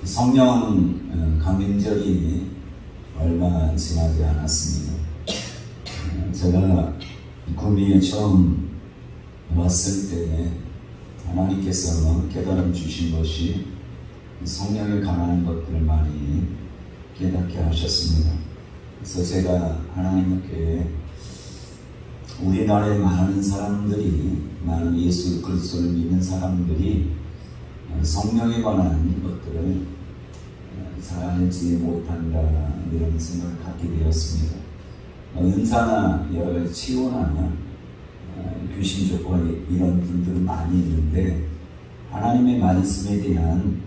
성령 강림절이 얼마 지나지 않았습니다. 제가 구미에 처음 왔을 때 하나님께서 깨달음 주신 것이 성령에 관한 것들을 많이 깨닫게 하셨습니다. 그래서 제가 하나님께 우리나라의 많은 사람들이, 많은 예수 그리스도를 믿는 사람들이 성령에 관한 것들을 잘 알지 못한다, 이런 생각을 갖게 되었습니다. 은사나 여러 가지 치유나 귀신 쫓고 이런 분들은 많이 있는데 하나님의 말씀에 대한,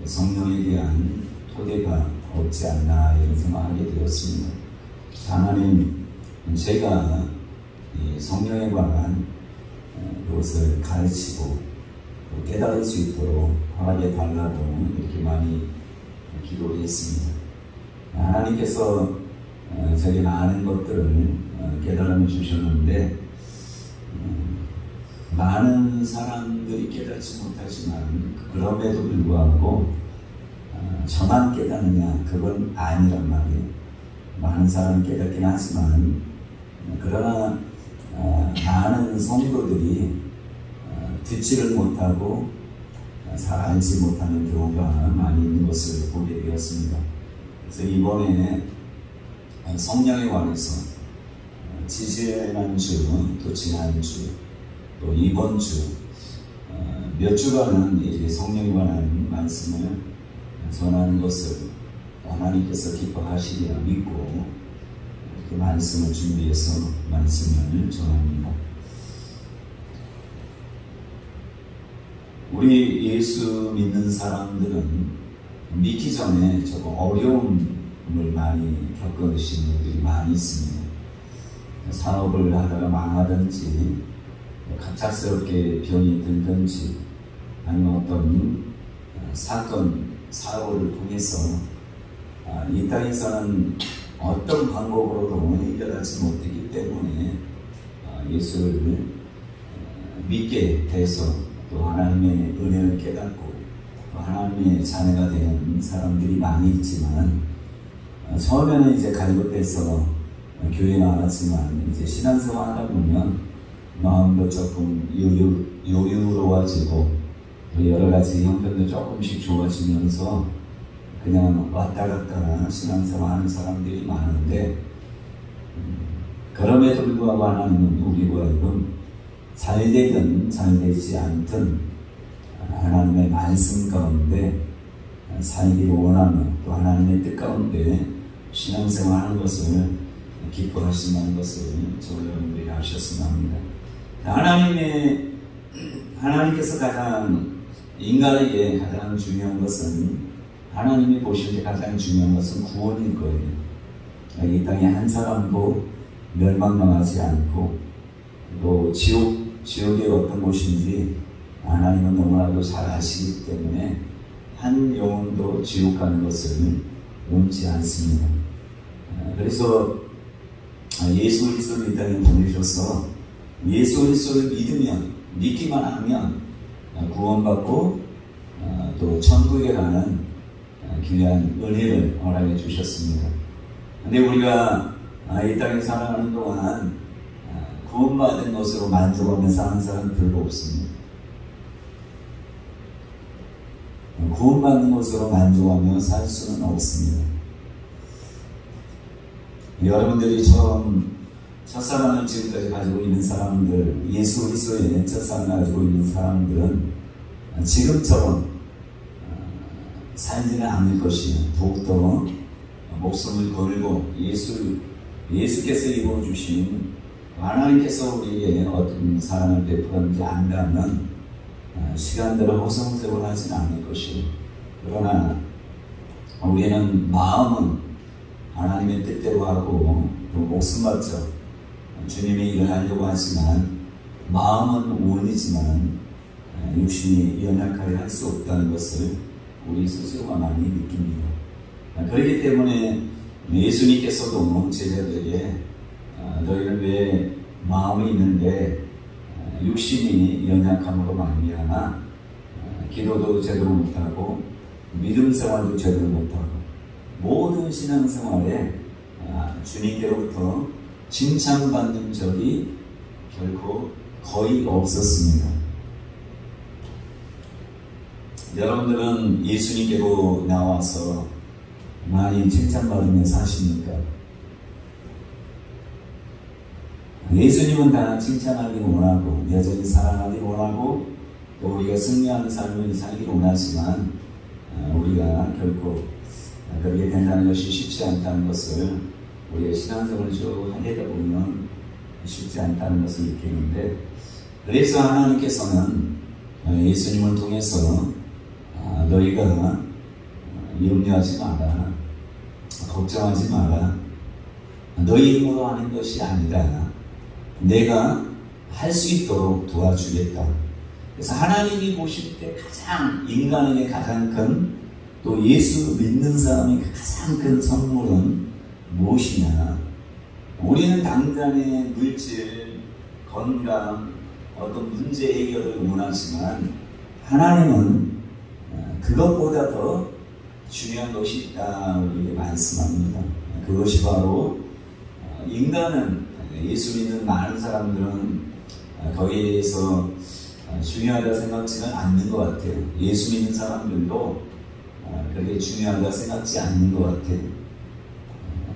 성령에 대한 토대가 없지 않나, 이런 생각을 하게 되었습니다. 하나님, 제가 성령에 관한 그것을 가르치고 깨달을 수 있도록 허락해 달라고 이렇게 많이 기도를 했습니다. 하나님께서 제게 많은 것들을 깨달음을 주셨는데 많은 사람들이 깨닫지 못하지만 그럼에도 불구하고 저만 깨닫느냐, 그건 아니란 말이에요. 많은 사람이 깨닫긴 하지만 그러나 많은 성도들이 듣지를 못하고 잘 알지 못하는 경우가 많이 있는 것을 보게 되었습니다. 그래서 이번에 성령에 관해서 지지난주, 또 지난주, 또 이번 주 몇 주간은 이제 성령에 관한 말씀을 전하는 것을 하나님께서 기뻐하시리라 믿고 이렇게 말씀을 준비해서 말씀을 전합니다. 우리 예수 믿는 사람들은 믿기 전에 조금 어려움을 많이 겪으시는 분들이 많이 있습니다. 사업을 하다가 망하든지, 갑작스럽게 병이 들든지, 아니면 어떤 사건, 사고를 통해서 이 땅에서는 어떤 방법으로도 해결하지 못하기 때문에 예수를 믿게 돼서 또 하나님의 은혜를 깨닫고 또 하나님의 자녀가 되는 사람들이 많이 있지만, 처음에는 이제 갈급해서 교회 나왔지만 이제 신앙생활 하다 보면 마음도 조금 여유로워지고 또 여러 가지 형편도 조금씩 좋아지면서 그냥 왔다 갔다 신앙생활 하는 사람들이 많은데, 그럼에도 불구하고 하나님은 우리와 하여금 잘 되든 잘 되지 않든 하나님의 말씀 가운데 살기를 원하며 또 하나님의 뜻 가운데 신앙생활 하는 것을 기뻐하신다는 것을 저와 여러분들이 아셨으면 합니다. 하나님께서 가장, 인간에게 가장 중요한 것은, 하나님이 보실 때 가장 중요한 것은 구원일 거예요. 이 땅에 한 사람도 멸망당하지 않고, 또 지옥이 어떤 곳인지 하나님은 너무나도 잘 아시기 때문에 한 영혼도 지옥 가는 것을 원치 않습니다. 그래서 예수 그리스도를 이 땅에 보내셔서 예수 그리스도를 믿기만 하면 구원받고 또 천국에 가는 귀한 은혜를 허락해 주셨습니다. 근데 우리가 이 땅에 살아가는 동안 구원받은 것으로 만족하며 사는 사람은 별로 없습니다. 구원받는 것으로 만족하며 살 수는 없습니다. 여러분들이 첫사랑을 지금까지 가지고 있는 사람들, 예수 그리스도의 첫사랑을 가지고 있는 사람들은 지금처럼 살지는 않을 것이요, 더욱더 목숨을 걸고 예수께서 입어주신, 하나님께서 우리에게 어떤 사랑을 베풀었는지 안다면 시간대로 허송세월 하지는 않을 것이요, 그러나 우리는 마음은 하나님의 뜻대로 하고 또 목숨 바쳐 주님의 일을 하려고 하지만 마음은 원이지만 육신이 연약하게 할 수 없다는 것을 우리 스스로가 많이 느낍니다. 그렇기 때문에 예수님께서도 제자들에게 너희는 왜 마음이 있는데 육신이 연약함으로 말미암아 기도도 제대로 못하고 믿음 생활도 제대로 못하고 모든 신앙생활에 주님께로부터 칭찬받는 적이 결코 거의 없었습니다. 여러분들은 예수님께로 나와서 많이 칭찬받으며 사십니까? 예수님은 다 칭찬하기 원하고 여전히 사랑하기 원하고 또 우리가 승리하는 삶을 살기를 원하지만 우리가 결코 그렇게 된다는 것이 쉽지 않다는 것을 우리의 신앙생활을 쭉 하려다 보면 쉽지 않다는 것을 느끼는데, 그래서 하나님께서는 예수님을 통해서 너희가 염려하지 마라, 걱정하지 마라, 너희 힘으로 하는 것이 아니라 내가 할 수 있도록 도와주겠다. 그래서 하나님이 보실 때 가장 인간에게 가장 큰, 또 예수 믿는 사람의 가장 큰 선물은 무엇이냐? 우리는 당장의 물질, 건강, 어떤 문제 해결을 원하지만 하나님은 그것보다 더 중요한 것이 있다 우리에게 말씀합니다. 그것이 바로 인간은, 예수 믿는 많은 사람들은 거기에 대해서 중요하다 생각지는 않는 것 같아요. 예수 믿는 사람들도 그렇게 중요하다 생각지 않는 것 같아요.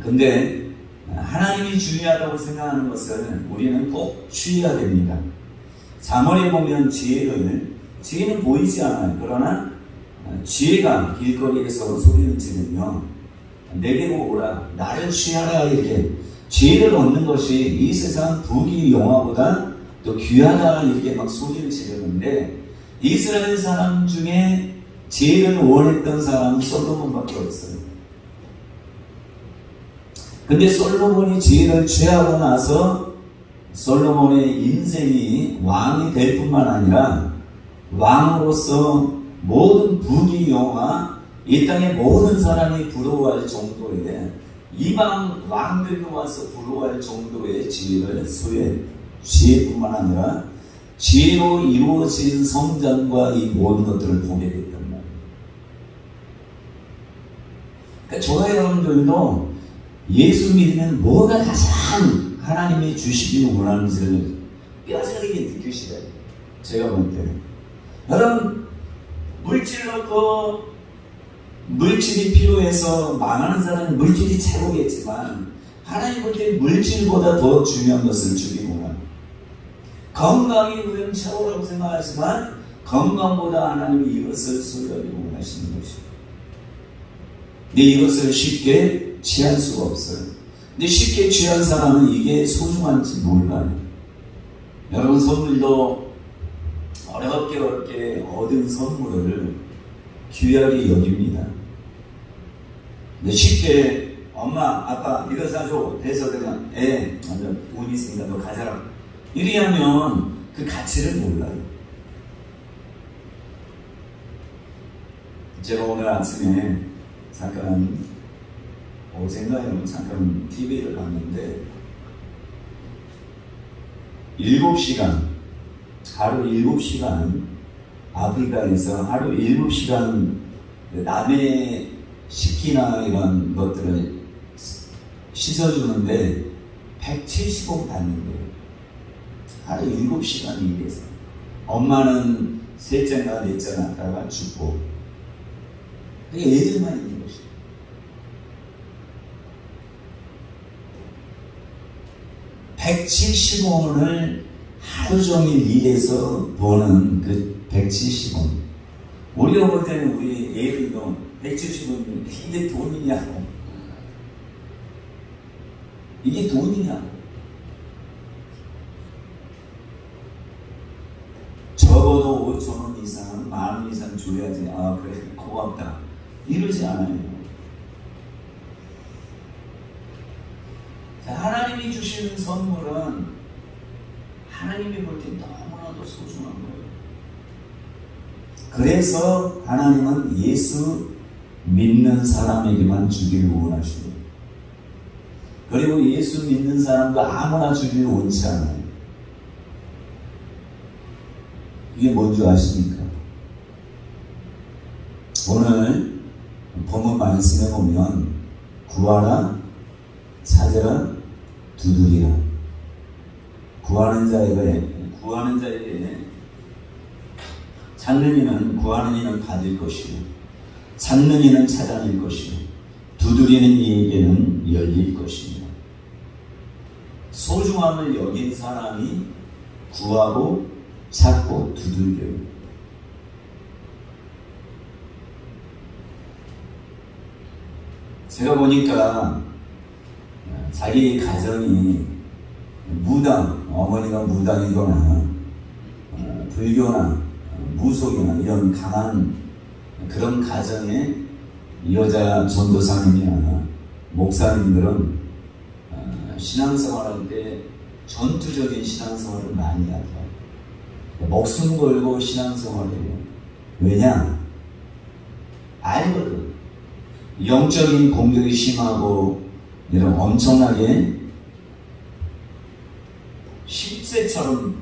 근데 하나님이 중요하다고 생각하는 것을 우리는 꼭 주의해야 됩니다. 잠언에 보면 지혜는 보이지 않아요. 그러나 지혜가 길거리에서 소리를 지르며 내게로 오라, 나를 취하라, 이렇게 지혜를 얻는 것이 이 세상 부귀 영화보다 또 귀하다, 이렇게 막 소리를 지르는데, 이스라엘 사람 중에 지혜를 원했던 사람은 솔로몬밖에 없어요. 근데 솔로몬이 지혜를 취하고 나서 솔로몬의 인생이 왕이 될 뿐만 아니라 왕으로서 모든 부귀 영화, 이 땅의 모든 사람이 부러워할 정도의, 이방 왕들도 와서 부러워할 정도의 지혜를 소유해, 지혜뿐만 아니라 지혜로 이루어진 성장과 이 모든 것들을 보게 됐단 말이에요. 그러니까 저와 여러분들도 예수 믿으면 뭐가 가장 하나님이 주시기를 원하는지를 뼈저리게 느끼시라. 제가 볼 때는 여러분, 물질 넣고 물질이 필요해서 망하는 사람은 물질이 최고겠지만 하나님 볼 때 물질보다 더 중요한 것을 주기 원합니다. 건강이 우리는 최고라고 생각하지만 건강보다 하나님이 이것을 소유하기 원하시는 것입니다. 근데 이것을 쉽게 취할 수가 없어요. 근데 쉽게 취한 사람은 이게 소중한지 몰라요. 여러분, 선물도 어렵게 얻은 선물을 귀하게 여깁니다. 근데 쉽게 엄마, 아빠 이거 사줘 해서 그냥 돈 있으니까 너 가져라, 이리 하면 그 가치를 몰라요. 제가 오늘 아침에 잠깐, 어젠가에는 잠깐 TV를 봤는데 7시간, 하루 7시간 아프리카에서 하루 7시간 남의 식기나 이런 것들을 씻어주는데 170원 받는 거예요. 하루 7시간 일해서. 엄마는 셋째나 넷째 낳다가 죽고, 그게 애들만 있는 것이에요. $170을 하루 종일 일해서 버는 그 170원. 우리가 볼 때는 우리 애들도 170원, 이게 돈이냐고. 이게 돈이냐고. 적어도 5,000원 이상, 10,000원 이상 줘야지, 아, 그래, 고맙다, 이러지 않아요. 자, 하나님이 주시는 선물은 하나님이 볼 때 너무나도 소중한 거예요. 그래서 하나님은 예수 믿는 사람에게만 주기를 원하시고, 그리고 예수 믿는 사람도 아무나 주기를 원치 않아요. 이게 뭔지 아십니까? 오늘 본문 말씀에 보면 구하라, 찾으라, 두드리라. 구하는 자에게 찾는 이는 구하는 이는 받을 것이요, 찾는 이는 찾아낼 것이요, 두드리는 이에게는 열릴 것입니다. 소중함을 여긴 사람이 구하고 찾고 두들겨요. 제가 보니까 자기 가정이 어머니가 무당이거나 불교나 무속이나 이런 강한 그런 가정의 여자 전도사님이나 목사님들은 신앙생활할 때 전투적인 신앙생활을 많이 하더라고요. 목숨 걸고 신앙생활해요. 왜냐? 알거든. 영적인 공격이 심하고 이런 엄청나게 실제처럼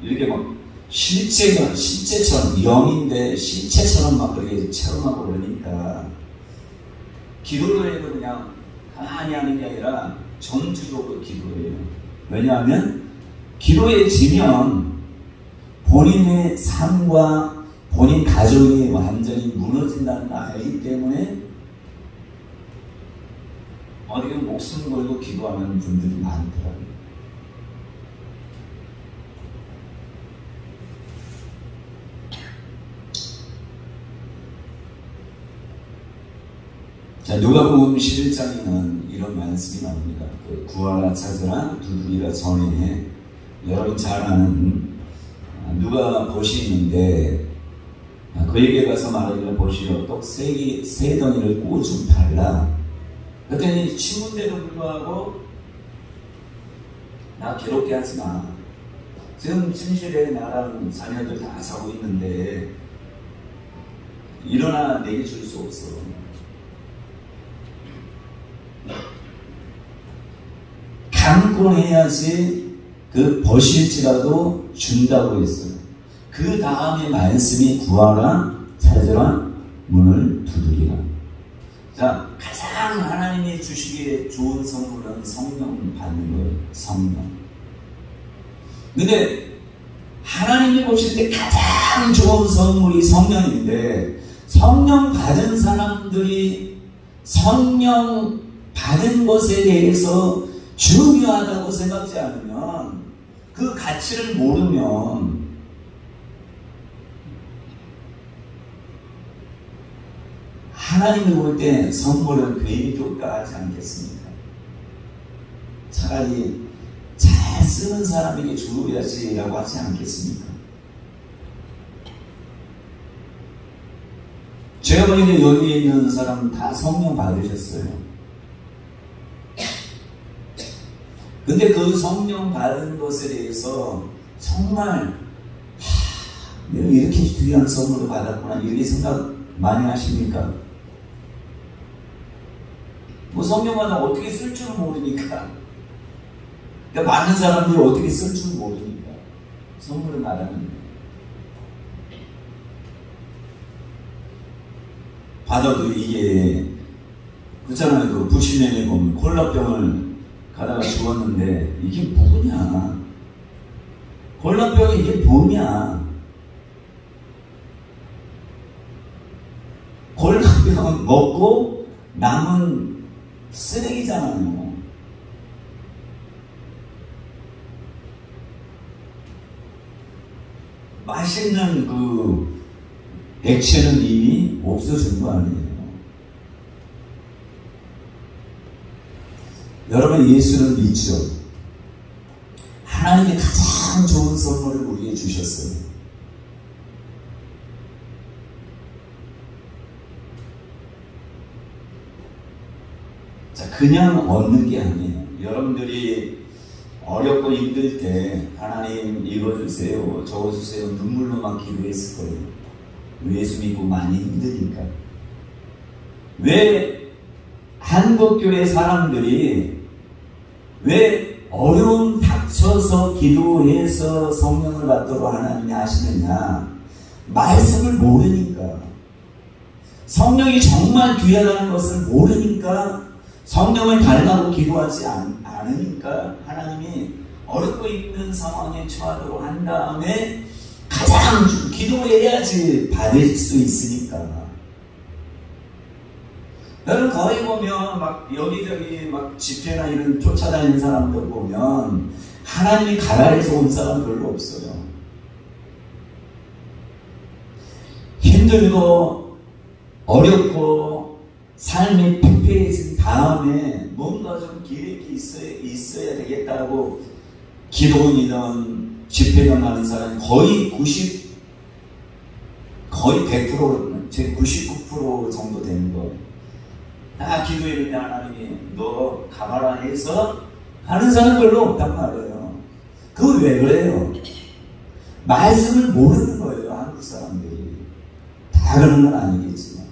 이렇게 막 실제처럼 영인데 실체처럼 막 그렇게 체험하고 그러니까 기도를 해도 그냥 가만히 하는 게 아니라 전투적으로 기도해요. 왜냐하면 기도에 지면 본인의 삶과 본인 가족이 완전히 무너진다는 걸 알기 때문에 어떻게 목숨 걸고 기도하는 분들이 많더라고요. 자, 누가복음 11장에는 이런 말씀이 나옵니다. 구하라, 찾으라, 두드리라 전에 여러분 잘 아는 누가 보시 있는데 그에게 가서 말하기를 보시오 떡 세 덩이를 구워 좀 달라. 그랬더니 친구인데도 불구하고 나 괴롭게 하지 마. 지금 침실에 나랑 자녀들 다 자고 있는데 일어나 내게 줄 수 없어. 감고 해야지 그 버실지라도 준다고 했어요. 그 다음에 말씀이 구하라, 찾으라, 문을 두드리라. 자, 가장 하나님이 주시기에 좋은 선물은 성령 받는 거예요. 성령. 근데 하나님이 보실 때 가장 좋은 선물이 성령인데 성령 받은 사람들이 성령 받은 것에 대해서 중요하다고 생각지 않으면 그 가치를 모르면 하나님이 볼 때 선물은 괜히 줬다 하지 않겠습니까? 차라리 잘 쓰는 사람에게 주어야지라고 하지 않겠습니까? 제가 보기에는 여기에 있는 사람 다 성령 받으셨어요. 근데 그 성령 받은 것에 대해서 정말 내가 이렇게 귀한 선물을 받았구나 이렇게 생각 많이 하십니까? 뭐 성령받아 어떻게 쓸 줄 모르니까. 그러니까 많은 사람들이 어떻게 쓸 줄 모르니까 선물을 받았는데 받아도 이게 그렇잖아요. 그 부시면에 보면 콜라병을 가다가 죽었는데 이게 뭐냐? 콜라병이 이게 뭐냐? 콜라병 먹고 남은 쓰레기잖아요. 맛있는 그 액체는 이미 없어진 거 아니에요. 여러분 예수를 믿죠? 하나님이 가장 좋은 선물을 우리에게 주셨어요. 자, 그냥 얻는 게 아니에요. 여러분들이 어렵고 힘들 때 하나님 읽어주세요, 적어주세요 눈물로 막 기도했을 거예요. 예수 믿고 많이 힘드니까. 왜 한국교회 사람들이 왜 어려움 닥쳐서 기도해서 성령을 받도록 하나님이 하시느냐? 말씀을 모르니까. 성령이 정말 귀하다는 것을 모르니까 성령을 닮아고 기도하지 않으니까 하나님이 어렵고 있는 상황에 처하도록 한 다음에 가장 기도해야지 받을 수 있으니까. 여러분 거의 보면 막 여기저기 막 집회나 이런 쫓아다니는 사람들 보면 하나님이 가라에서 온 사람 별로 없어요. 힘들고 어렵고 삶이 피폐해진 다음에 뭔가 좀 계획이 있어야 되겠다고 기도원이든 집회를 하는 사람이 거의 100%, 제 99% 정도 되는 거예요. 나 기도했는데 하나님이 너 가봐라 해서 하는 사람 별로 없단 말이에요. 그거 왜 그래요? 말씀을 모르는 거예요, 한국 사람들이. 다 그런 건 아니겠지만.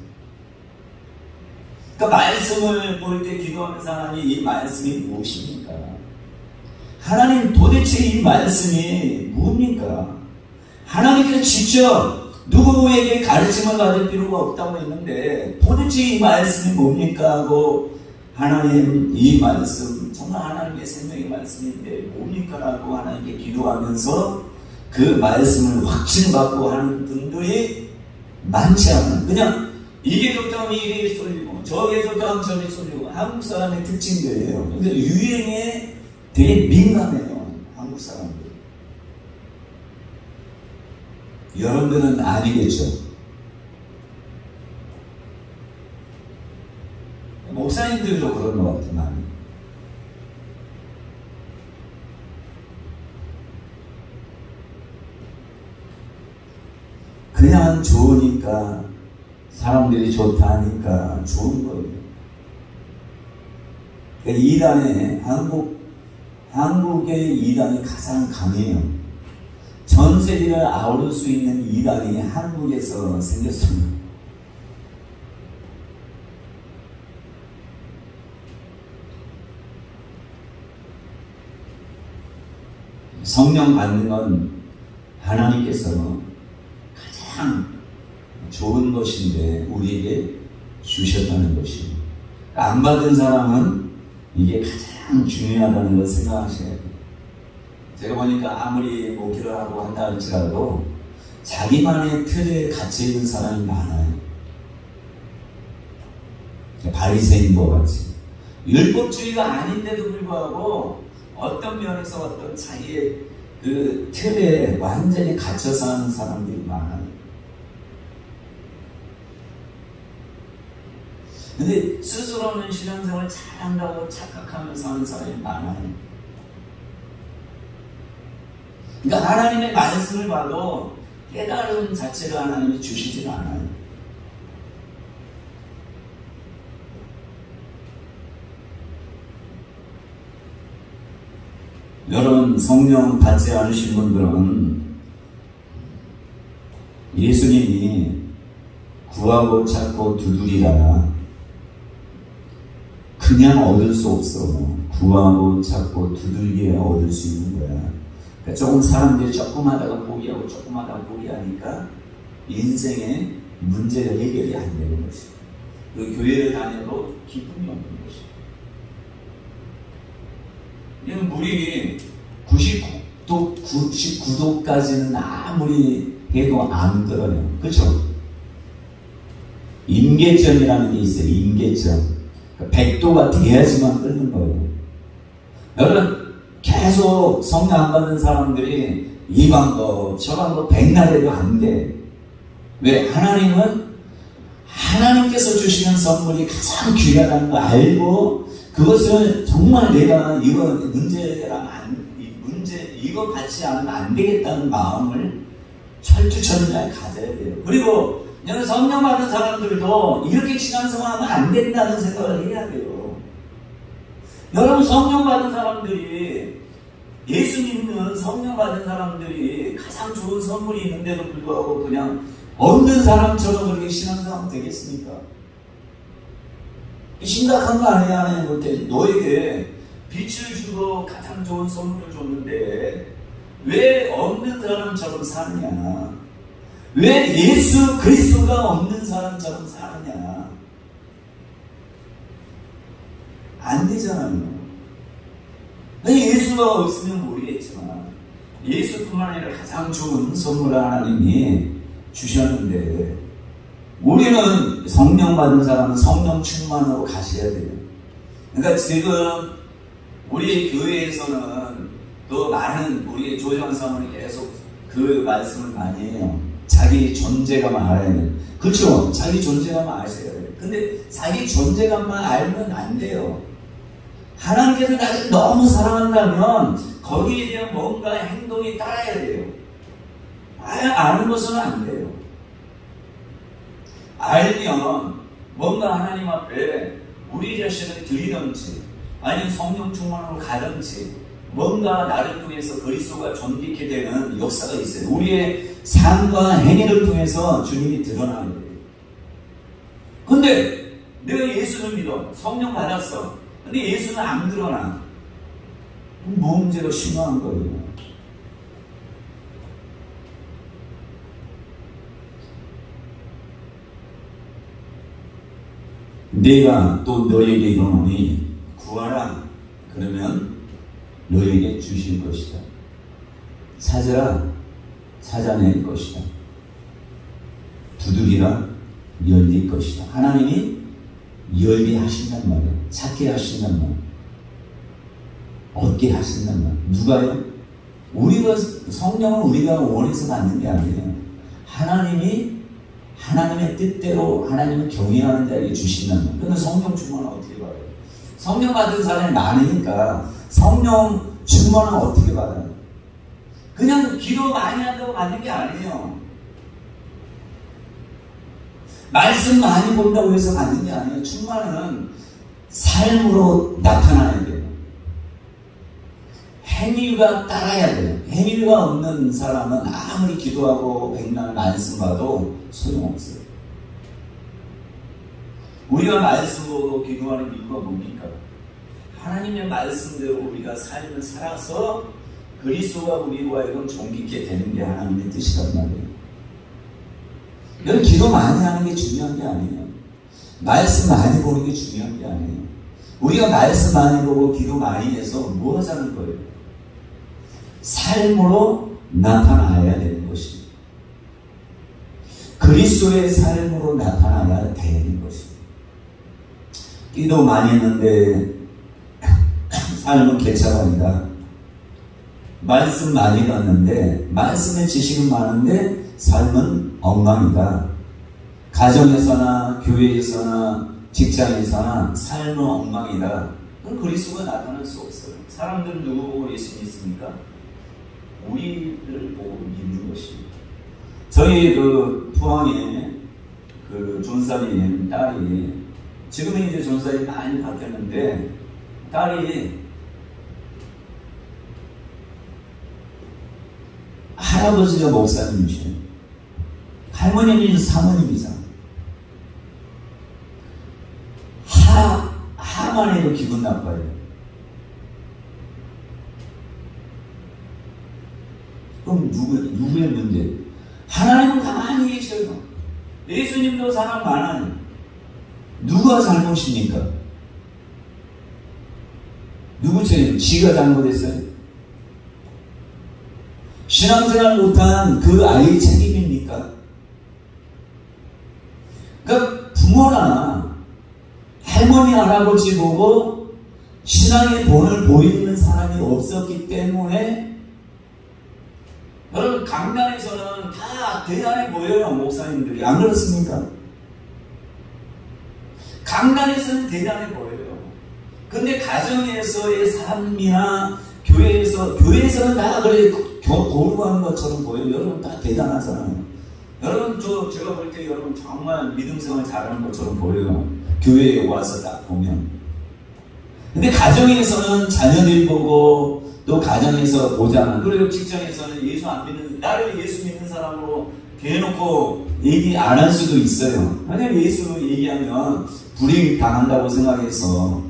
그러니까 말씀을 볼 때 기도하는 사람이 이 말씀이 무엇입니까? 하나님 도대체 이 말씀이 뭡니까? 하나님께서 직접 누구에게 가르침을 받을 필요가 없다고 했는데 도대체 이 말씀이 뭡니까? 하고 하나님 이 말씀 정말 하나님의 생명의 말씀인데 뭡니까? 라고 하나님께 기도하면서 그 말씀을 확증받고 하는 분들이 많지 않은, 그냥 이게 좋다면 이게 쏠리고 저게 좋다면 저게 쏠리고 한국 사람의 특징들이에요. 그러니까 유행에 되게 민감해요, 한국 사람들. 여러분들은 아니겠죠. 목사님들도 그런 것 같아요, 많이. 그냥 좋으니까, 사람들이 좋다 하니까 좋은 거예요. 그러니까 이단에, 한국의 이단이 가장 강해요. 전 세계를 아우를 수 있는 이단이 한국에서 생겼습니다. 성령 받는 건 하나님께서 가장 좋은 것인데 우리에게 주셨다는 것입니다. 안 받은 사람은 이게 가장 중요하다는 걸 생각하셔야 돼요. 제가 보니까 아무리 목회를 하고 한다 할지라도 자기만의 틀에 갇혀있는 사람이 많아요. 바리새인과 같이 율법주의가 아닌데도 불구하고 어떤 면에서 어떤 자기의 그 틀에 완전히 갇혀서 하는 사람들이 많아요. 근데 스스로는 신앙생활을 잘한다고 착각하면서 하는 사람이 많아요. 그러니까 하나님의 말씀을 봐도 깨달음 자체가 하나님이 주시질 않아요. 여러분 성령 받지 않으신 분들은 예수님이 구하고 찾고 두드리라 그냥 얻을 수 없어. 구하고 찾고 두들겨야 얻을 수 있는 거야. 그러니까 조금 사람들이 조금 하다가 포기하고 조금 하다가 포기하니까 인생의 문제가 해결이 안 되는 것이. 그 교회를 다녀도 기쁨이 없는 것이. 이건 물이 99도까지는 아무리 해도 안 끓어요. 그렇죠? 임계점이라는 게 있어요. 임계점. 100도가 돼야지만 끓는 거예요. 여러분 계속 성령 안 받는 사람들이 이 방법 저 방법 백날 해도 안 돼. 왜? 하나님은 하나님께서 주시는 선물이 가장 귀하다는 거 알고 그것을 정말 내가 이거 이거 받지 않으면 안 되겠다는 마음을 철두철미하게 가져야 돼요. 그리고 여러분 성령 받은 사람들도 이렇게 신앙생활하면 안 된다는 생각을 해야 돼요. 여러분 성령 받은 사람들이 예수 믿는 성령 받은 사람들이 가장 좋은 선물이 있는데도 불구하고 그냥 없는 사람처럼 그렇게 신앙생활하면 되겠습니까? 심각한 거 아니야. 하나님 너에게 빛을 주고 가장 좋은 선물을 줬는데 왜 없는 사람처럼 사느냐. 왜 예수 그리스도가 없는 사람처럼 사느냐? 안 되잖아요. 예수가 없으면 모르겠지만 예수뿐만 아니라 가장 좋은 선물을 하나님이 주셨는데, 우리는 성령 받은 사람은 성령 충만으로 가셔야 돼요. 그러니까 지금 우리 교회에서는 또 많은 우리 조정사모님 계속 그 말씀을 많이 해요. 자기 존재감을 알아야 돼요. 그렇죠. 자기 존재감을 아셔야 돼요. 근데 자기 존재감만 알면 안 돼요. 하나님께서 나를 너무 사랑한다면 거기에 대한 뭔가 행동이 따라야 돼요. 아는 것은 안 돼요. 알면 뭔가 하나님 앞에 우리 자신을 드리든지 아니면 성령 충만으로 가든지 뭔가 나를 통해서 그리스도가 존귀케 되는 역사가 있어요. 우리의 삶과 행위를 통해서 주님이 드러나야 돼요. 근데 내가 예수를 믿어. 성령 받았어. 근데 예수는 안 드러나. 뭐 문제가 심한 거예요. 내가 또 너에게 이르노니 구하라. 그러면 너에게 주실 것이다. 찾으라. 찾아낼 것이다. 두드리라. 열릴 것이다. 하나님이 열게 하신단 말이에요. 찾게 하신단 말이에요. 얻게 하신단 말이에요. 누가요? 우리가 성령은 우리가 원해서 받는 게 아니에요. 하나님이 하나님의 뜻대로 하나님을 경외하는 자에게 주신단 말이에요. 그런데 성령 충만은 어떻게 받아요? 성령 받은 사람이 많으니까 성령 충만은 어떻게 받아요? 그냥 기도 많이 한다고 받는 게 아니에요. 말씀 많이 본다고 해서 받는 게 아니에요. 충만은 삶으로 나타나야 돼요. 행위가 따라야 돼요. 행위가 없는 사람은 아무리 기도하고 백날 말씀 봐도 소용없어요. 우리가 말씀 보고 기도하는 이유가 뭡니까? 하나님의 말씀대로 우리가 삶을 살아서 그리스도가 우리와 하여금 존귀케 되는 게 하나님의 뜻이란 말이에요. 여러분, 기도 많이 하는 게 중요한 게 아니에요. 말씀 많이 보는 게 중요한 게 아니에요. 우리가 말씀 많이 보고 기도 많이 해서 뭐 하자는 거예요? 삶으로 나타나야 되는 것입니다. 그리스도의 삶으로 나타나야 되는 것입니다. 기도 많이 했는데 삶은 개차가 아니라, 말씀 많이 봤는데 말씀의 지식은 많은데 삶은 엉망이다. 가정에서나 교회에서나 직장에서나 삶은 엉망이다. 그럼 그리스도가 나타날 수 없어요. 사람들은 누구 보고 예수 믿습니까? 우리를 보고 믿는 것입니다. 저희 그 포항에 그 존사님 딸이, 지금은 이제 존사님이 많이 바뀌었는데, 딸이 할아버지가 목사님이셔요. 할머니는 사모님이잖아. 하만 해도 기분 나빠요. 그럼 누구의 문제? 하나님은 가만히 계셔요. 예수님도 사람 많아요. 누가 잘못입니까? 누구 죄예요? 지가 잘못했어요? 신앙생활 못한 그 아이의 책임입니까? 그러니까 부모나 할머니, 할아버지 보고 신앙의 본을 보이는 사람이 없었기 때문에, 여러분, 강단에서는 다 대단해 보여요, 목사님들이. 안 그렇습니까? 강단에서는 대단해 보여요. 근데 가정에서의 삶이나 교회에서는 다 그래 고루하는 것처럼 보여요. 여러분 다 대단하잖아요. 여러분 제가 볼 때 여러분 정말 믿음 생활 잘하는 것처럼 보여요. 교회에 와서 딱 보면. 근데 가정에서는 자녀들 보고 또 가정에서 보잖아. 그리고 직장에서는 예수 안 믿는, 나를 예수 믿는 사람으로 대놓고 얘기 안 할 수도 있어요. 왜냐면 예수 얘기하면 불이익 당한다고 생각해서.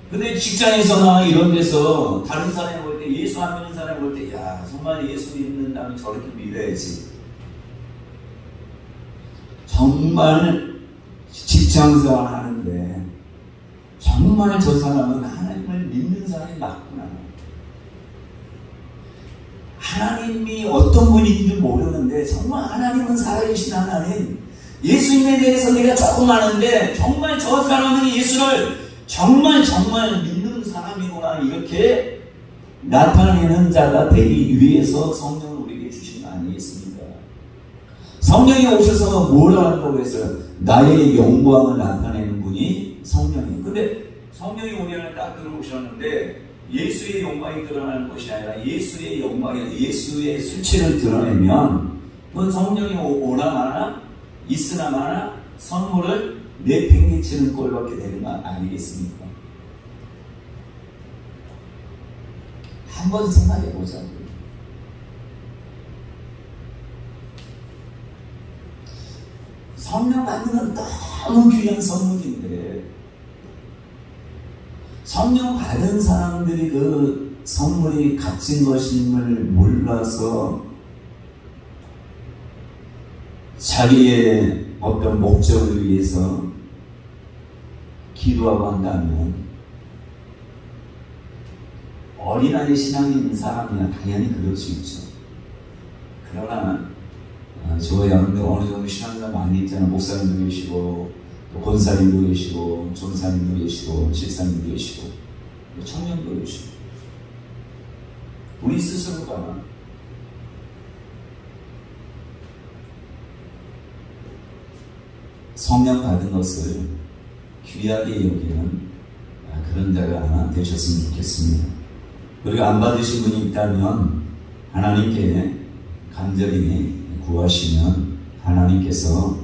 근데 직장에서나 이런 데서 다른 사람이 볼 때 예수 안 믿는 사람이 볼 때, 야, 정말 예수 믿는다면 저렇게 믿어야지. 정말 직장생활 하는데 정말 저 사람은 하나님을 믿는 사람이 맞구나. 하나님이 어떤 분인지 모르는데 정말 하나님은 살아계신 하나님, 예수님에 대해서 내가 조금 아는데 정말 저 사람은 예수를 정말 믿는 사람이구나, 이렇게 나타내는 자가 되기 위해서 성령을 우리에게 주신 거 아니겠습니까? 성령이 오셔서 뭘 한다고 했어요? 나의 영광을 나타내는 분이 성령이에요. 근데 성령이 우리를 딱 들어오셨는데 예수의 영광이 드러나는 것이 아니라 예수의 영광이, 예수의 수치를 드러내면 그건 성령이 오나 마나 있으나 마나 선물을 내팽개치는 꼴밖에 되는 거 아니겠습니까? 한번 생각해 보자고요. 성령 받는 건 너무 귀한 선물인데 성령 받은 사람들이 그 선물이 값진 것임을 몰라서 자기의 어떤 목적을 위해서 기도하고 한다면 어린아이 신앙이 있는 사람이야 당연히 그럴 수 있죠. 그러나 저 여러분들 어느 정도 신앙자 많이 있잖아요. 목사님도 계시고 또 권사님도 계시고 전사님도 계시고 집사님도 계시고 청년도 계시고 우리 스스로가 성령 받은 것을 귀하게 여기는 그런 자가 하나 되셨으면 좋겠습니다. 그리고 안 받으신 분이 있다면 하나님께 간절히 구하시면 하나님께서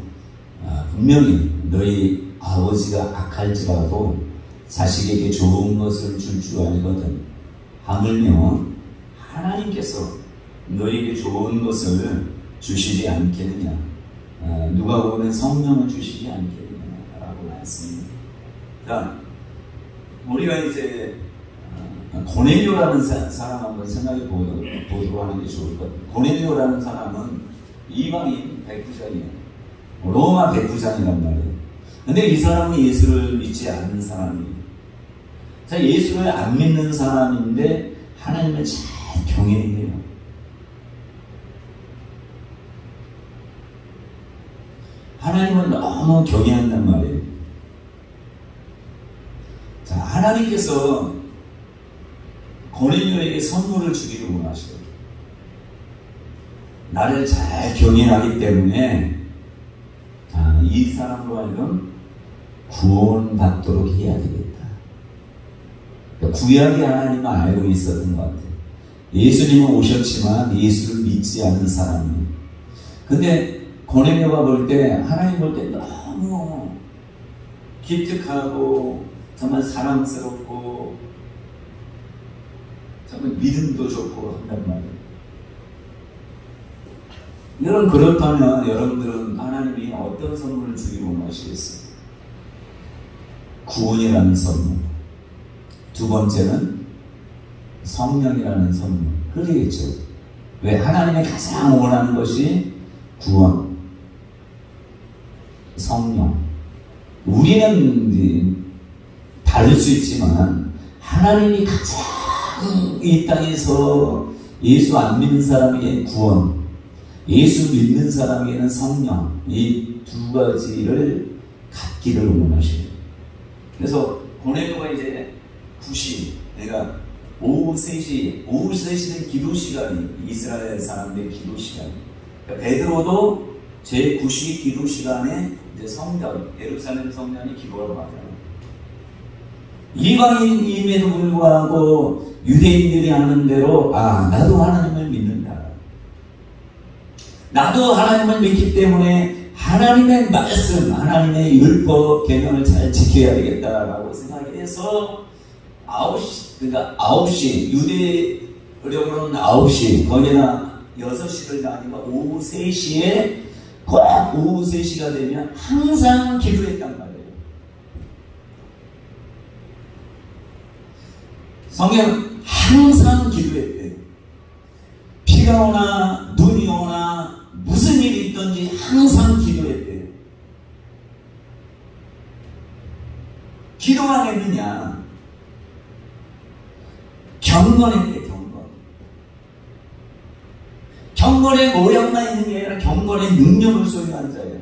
분명히 너희 아버지가 악할지라도 자식에게 좋은 것을 줄 줄 알거든. 하물며 하나님께서 너희에게 좋은 것을 주시지 않겠느냐. 누가 보면 성령을 주시지 않겠느냐라고 말씀입니다. 자, 우리가 이제 고넬료라는 사람 한번 생각해 보도록 하는 게 좋을 것 같아요. 고넬료라는 사람은 이방인 백부장이에요. 로마 백부장이란 말이에요. 근데 이 사람은 예수를 믿지 않는 사람이에요. 자, 예수를 안 믿는 사람인데 하나님을 잘 경외해요. 하나님을 너무 경외한단 말이에요. 자, 하나님께서 고넬료에게 선물을 주기를 원하셔요. 나를 잘 경외하기 때문에 이 사람으로 하여금 구원받도록 해야 되겠다. 그러니까 구약의 하나님은 알고 있었던 것 같아요. 예수님은 오셨지만 예수를 믿지 않는 사람이에요. 근데 고넬료가 볼 때, 하나님 볼 때 너무 기특하고 정말 사랑스럽고 정말 믿음도 좋고 한단 말이에요. 여러분, 그렇다면 여러분들은 하나님이 어떤 선물을 주기를 원하시겠어요? 구원이라는 선물. 두 번째는 성령이라는 선물. 그러겠죠. 왜? 하나님이 가장 원하는 것이 구원, 성령. 우리는 다를 수 있지만 하나님이 가장 이 땅에서 예수 안 믿는 사람에게 구원, 예수 믿는 사람에게는 성령, 이 두 가지를 갖기를 원하시고, 그래서 고넬료가 이제 9시, 그러니까 오후 3시는 기도 시간이, 이스라엘 사람들의 기도 시간. 그러니까 베드로도 제 9시 기도 시간에 이제 성전, 예루살렘 성전이 기도하러 가잖아요. 이방인임에도 불구하고 유대인들이 하는 대로 나도 하나님을 믿는다. 나도 하나님을 믿기 때문에 하나님의 말씀, 하나님의 율법, 계명을 잘 지켜야 되겠다라고 생각해서 9시, 그러니까 9시, 유대력으로는 9시, 거기나 6시를 아니면 오후 3시에 꼭 오후 3시가 되면 항상 기도했단 말이에요. 성경 항상 기도했대요. 비가 오나 눈이 오나 무슨 일이 있든지 항상 기도했대요. 기도만 했느냐? 경건했대. 경건의 모양만 있는 게 아니라 경건의 능력을 소유한 자예요.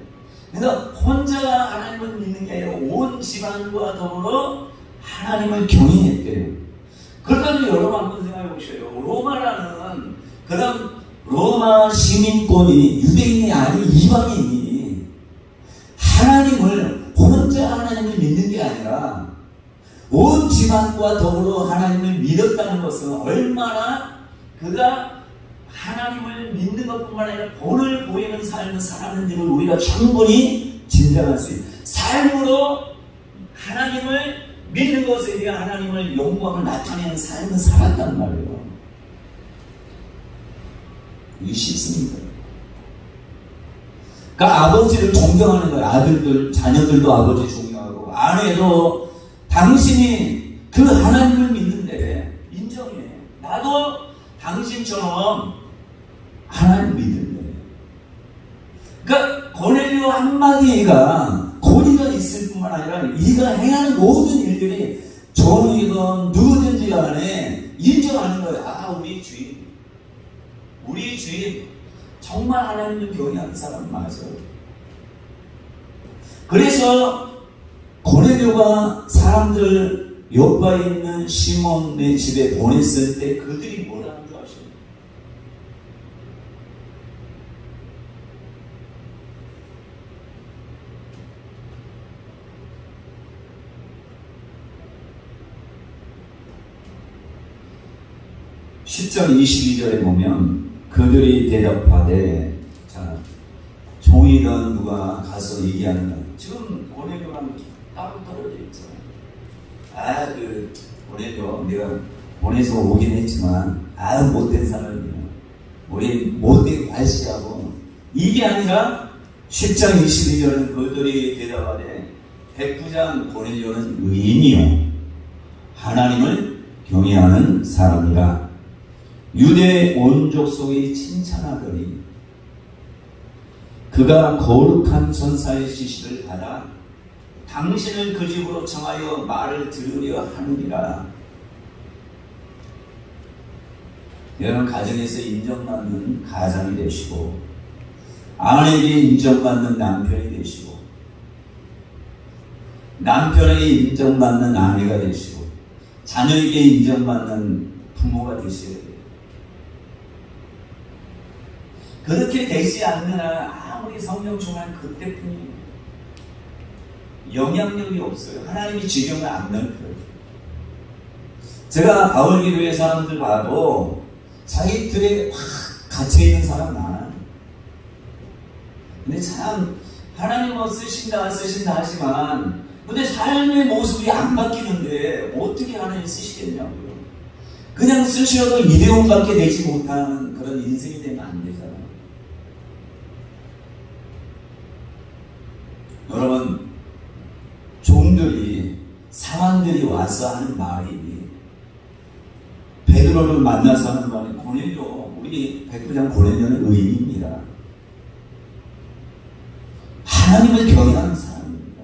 그러니까 혼자가 하나님을 믿는 게 아니라 온 집안과 더불어 하나님을 경외했대요. 그러면 여러분 한번 생각해 보셔요. 로마라는 그런 로마 시민권이 유대인이 아닌 이방인이 하나님을 혼자 하나님을 믿는 게 아니라 온 집안과 더불어 하나님을 믿었다는 것은 얼마나 그가 하나님을 믿는 것뿐만 아니라 본을 보이는 삶을 살았는지를 우리가 충분히 짐작할 수 있어요. 삶으로 하나님을 믿는 것에 대한 하나님을 영광을 나타내는 삶을 살았단 말이에요. 이게 쉽습니다. 그러니까 아버지를 존경하는 거예요. 아들들, 자녀들도 아버지 존경하고 아내도 당신이 그 하나님을 믿는데 인정해. 나도 당신처럼 하나님 믿을래. 그러니까 고넬료 한마디가 고리가 있을 뿐만 아니라 이가 행하는 모든 일들이 종이건 누구든지 간에 인정하는 거예요. 아, 우리 주인 정말 하나님을 경외하는 사람 맞아요. 그래서 고넬료가 사람들 요바에 있는 시몬의 집에 보냈을 때 그들이 뭐라는 줄 아시나요? 10절 22절에 보면 그들이 대답하되, 자, 종이든 누가 가서 얘기하는 거. 지금 고넬료랑 따로 떨어져 있잖아요. 아, 그 고넬료 내가 보내서 오긴 했지만 못된 사람이야. 우리 못되게 발시하고. 이게 아니라 10장 22절은 그들이 대답하되 백부장 고넬료는 의인이요 하나님을 경외하는 사람이라. 유대 온 족속이 칭찬하더니 그가 거룩한 전사의 지시를 받아 당신을 그 집으로 청하여 말을 들으려 하느니라. 여러분, 가정에서 인정받는 가장이 되시고 아내에게 인정받는 남편이 되시고 남편에게 인정받는 아내가 되시고 자녀에게 인정받는 부모가 되셔야 돼요. 그렇게 되지 않는 한 아무리 성령 충만 그때뿐이에요. 영향력이 없어요. 하나님이 지경을 안 넓혀요. 제가 가을기도회 사람들 봐도 자기 틀에 확 갇혀있는 사람 많아요. 근데 참 하나님 뭐 쓰신다 하지만 근데 삶의 모습이 안 바뀌는데 어떻게 하나님 쓰시겠냐고요. 그냥 쓰셔도 일회용밖에 되지 못하는 그런 인생이 되면 안 되잖아요. 여러분, 종들이 사람들이 와서 하는 말이 베드로를 만나서 하는 말이 고넬료, 우리 백부장 고넬료는 의인입니다. 하나님을 경외하는 사람입니다.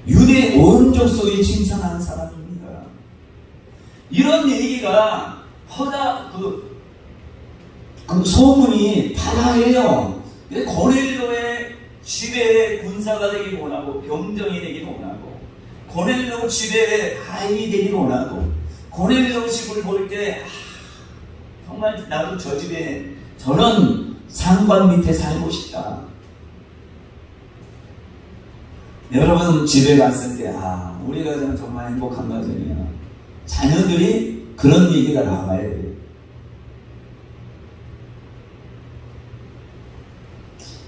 유대 온 족속이 칭찬하는 사람입니다. 이런 얘기가 그 소문이 다해요. 고넬료의 집에 군사가 되기 원하고 병정이 되기 원하고 고넬료 집에 아이 되기 원하고 고넬료 집을 볼 때 정말 나도 저 집에 저런 상관 밑에 살고 싶다. 여러분 집에 갔을 때 우리 가정 정말 행복한 가정이야. 자녀들이 그런 얘기가 나와야 돼요.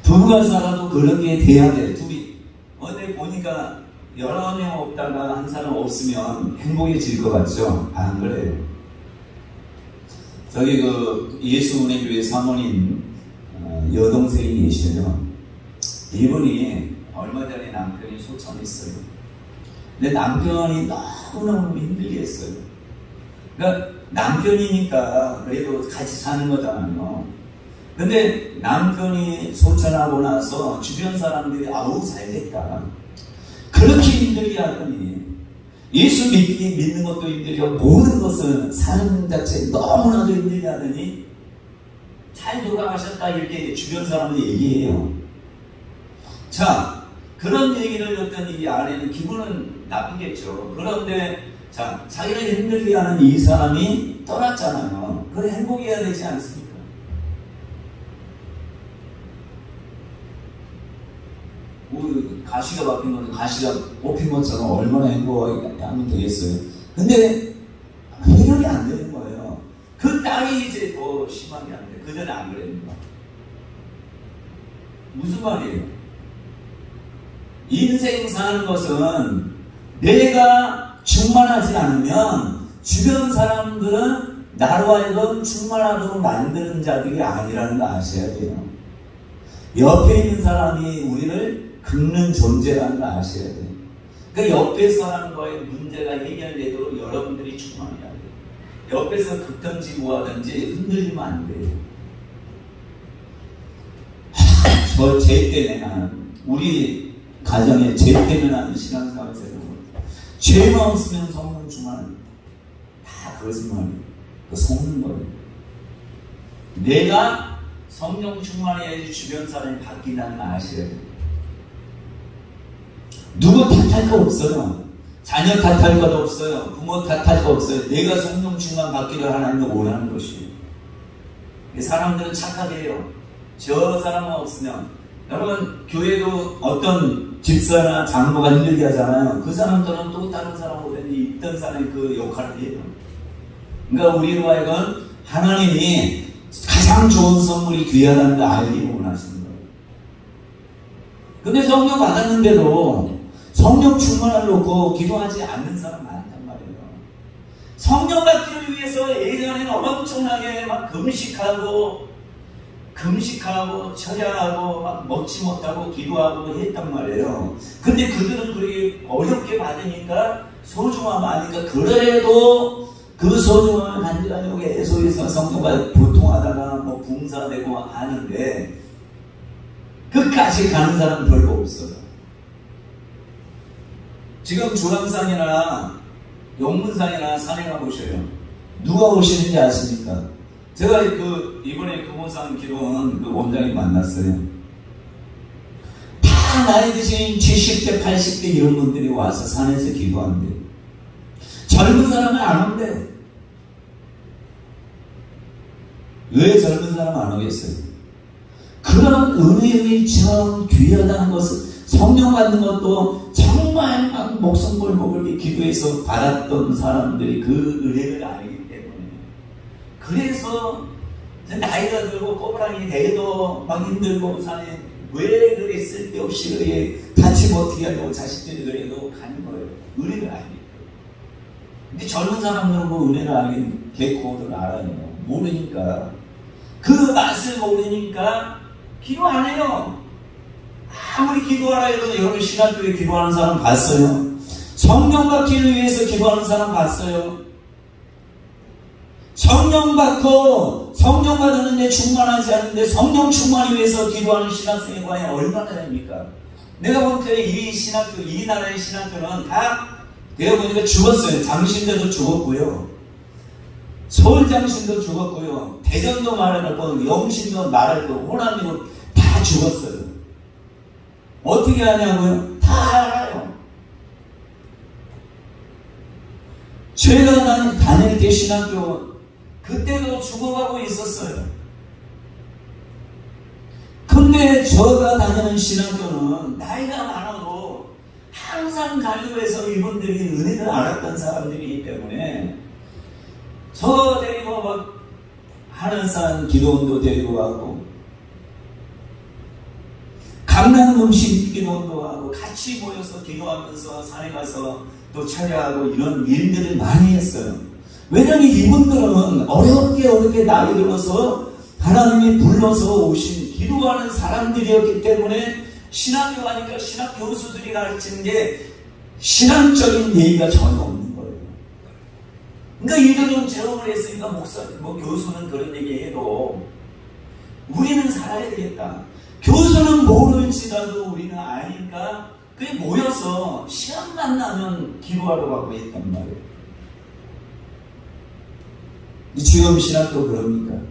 부부가 살아도 그렇게 돼야 돼. 둘이 어디 보니까 여러 명 없다가 한 사람 없으면 행복해질 것 같죠? 안 그래요. 저기 그 예수은혜교회 사모님 여동생이 계시죠. 이분이 얼마 전에 남편이 소천했어요. 근데 남편이 너무너무 힘들게 했어요. 그러니까 남편이니까 그래도 같이 사는 거잖아요. 근데 남편이 소천하고 나서 주변 사람들이 아우 잘됐다. 그렇게 힘들게 하더니 예수 믿는 것도 힘들고 모든 것을 사는 자체 너무나도 힘들게 하더니 잘 돌아가셨다 이렇게 주변 사람들이 얘기해요. 자, 그런 얘기를 듣던 이 아내는 기분은 나쁘겠죠. 그런데 자, 자기를 힘들게 하는 이 사람이 떠났잖아요. 그래 행복해야 되지 않습니까? 가시가 바뀐 건데 가시가 뽑힌 것처럼 얼마나 행복하게 하면 되겠어요. 근데 해결이 안 되는 거예요. 그 딸이 이제 더 심하게 안 돼. 그 전에 안 그랬는가? 무슨 말이에요? 인생 사는 것은 내가 충만하지 않으면 주변 사람들은 나로 하여금 충만하도록 만드는 자들이 아니라는 거 아셔야 돼요. 옆에 있는 사람이 우리를 긁는 존재라는 걸 아셔야 돼요. 그러니까 옆에 사람과의 문제가 해결되도록 여러분들이 충만해야 돼요. 옆에서 긁든지 뭐하든지 흔들리면 안 돼요. 제 때는 우리 가정에 죄 때문에 하는 신앙생활에서 죄만 없으면 성령 충만 다 거짓말이에요. 그 속는 거예요. 내가 성령 충만해야지 주변 사람이 바뀐다는 걸 아셔야 돼요. 누구 탓할 거 없어요. 자녀 탓할 것도 없어요. 부모 탓할 거 없어요. 내가 성령 충만 받기를 하나님도 원하는 것이에요. 사람들은 착하게 해요. 저 사람은 없으면 여러분 교회도 어떤 집사나 장로가 힘들게 하잖아요. 그 사람들은 또 다른 사람보다는 있던 사람이 그 역할을 해요. 그러니까 우리로 하여금 하나님이 가장 좋은 선물이 귀하다는 걸 알기 원하시는 거예요. 근데 성령 받았는데도 성령 충만을 놓고 기도하지 않는 사람 많단 말이에요. 성령 받기를 위해서 예전에는 엄청나게 막 금식하고 철야하고 막 먹지 못하고 기도하고 했단 말이에요. 근데 그들은 그렇게 어렵게 받으니까 소중함 아니까 그래도 그 소중함을 만들려고 계속해서 성령과 보통하다가 뭐 붕사되고 하는데 끝까지 가는 사람은 별로 없어요. 지금 주황산이나 용문산이나 산에 가보셔요. 누가 오시는지 아십니까? 제가 이번에 금호산 기도원 그 원장님 만났어요. 다 나이 드신 70대, 80대 이런 분들이 와서 산에서 기도한대요. 젊은 사람은 안 온대요. 왜 젊은 사람 안 오겠어요? 그런 은혜의 참 귀하다는 것을 성령 받는 것도 정말 막 목숨 걸고 기도해서 받았던 사람들이 그 은혜를 알기 때문에 그래서 나이가 들고 꼬부랑이 돼도 막 힘들고 산에 왜 그렇게 쓸데없이 그렇게 다치고 어떻게 하려고 자식들이 그래도 가는 거예요. 은혜를 알기 때문에. 근데 젊은 사람들은 그 은혜를 알긴 개코를 알아요. 모르니까 그 맛을 모르니까 기도 안 해요. 아무리 기도하라 해도 여러분 신학교에 기도하는 사람 봤어요? 성령 받기를 위해서 기도하는 사람 봤어요? 성령 받고 성령 받았는데 충만하지 않은데 성령 충만을 위해서 기도하는 신학생이 과연 얼마나 됩니까? 내가 볼 때 이 신학교, 이 나라의 신학교는 다 내가 보니까 죽었어요. 장신대도 죽었고요. 서울 장신도 죽었고요. 대전도 말해놓고 영신도 말해놓고 호남도 다 죽었어요. 어떻게 하냐고요? 다 알아요. 제가 다닐 때 신학교 그때도 죽어가고 있었어요. 근데 제가 다니는 신학교는 나이가 많아도 항상 가교에서 이분들이 은혜를 알았던 사람들이기 때문에 저 데리고 막 하늘산 기도원도 데리고 가고 강남 음식 기도원도 하고 같이 모여서 기도하면서 산에 가서 또 찬양하고 이런 일들을 많이 했어요. 왜냐하면 이분들은 어렵게 나이 들어서 하나님이 불러서 오신 기도하는 사람들이었기 때문에 신학교 가니까 신학 교수들이 가르치는 게 신앙적인 얘기가 전혀 없는 거예요. 그러니까 이들은 재혼을 했으니까 목사, 교수는 그런 얘기해도 우리는 살아야 되겠다. 교수는 모를지라도 우리는 아니까 그게 모여서 시간만 나면 기도하러 가고 했단 말이에요. 지금 신학도 그럽니까?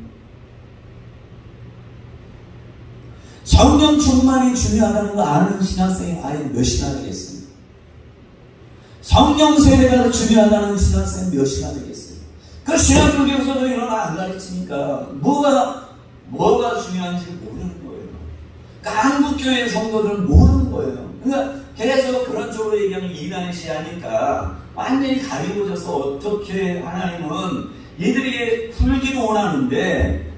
성령 충만이 중요하다는 거 아는 신학생이 과연 몇이나 되겠습니까? 성령 세례가 중요하다는 신학생이 몇이나 되겠어요? 그 신학교 교수도 이런 거 안 가르치니까 뭐가 중요한지 모르는 거예요. 그러니까 한국교회 성도들은 모르는 거예요. 그러니까 계속 그런 쪽으로 얘기하면 이단시하니까 완전히 가리고져서 어떻게 하나님은 이들에게 풀기도 원하는데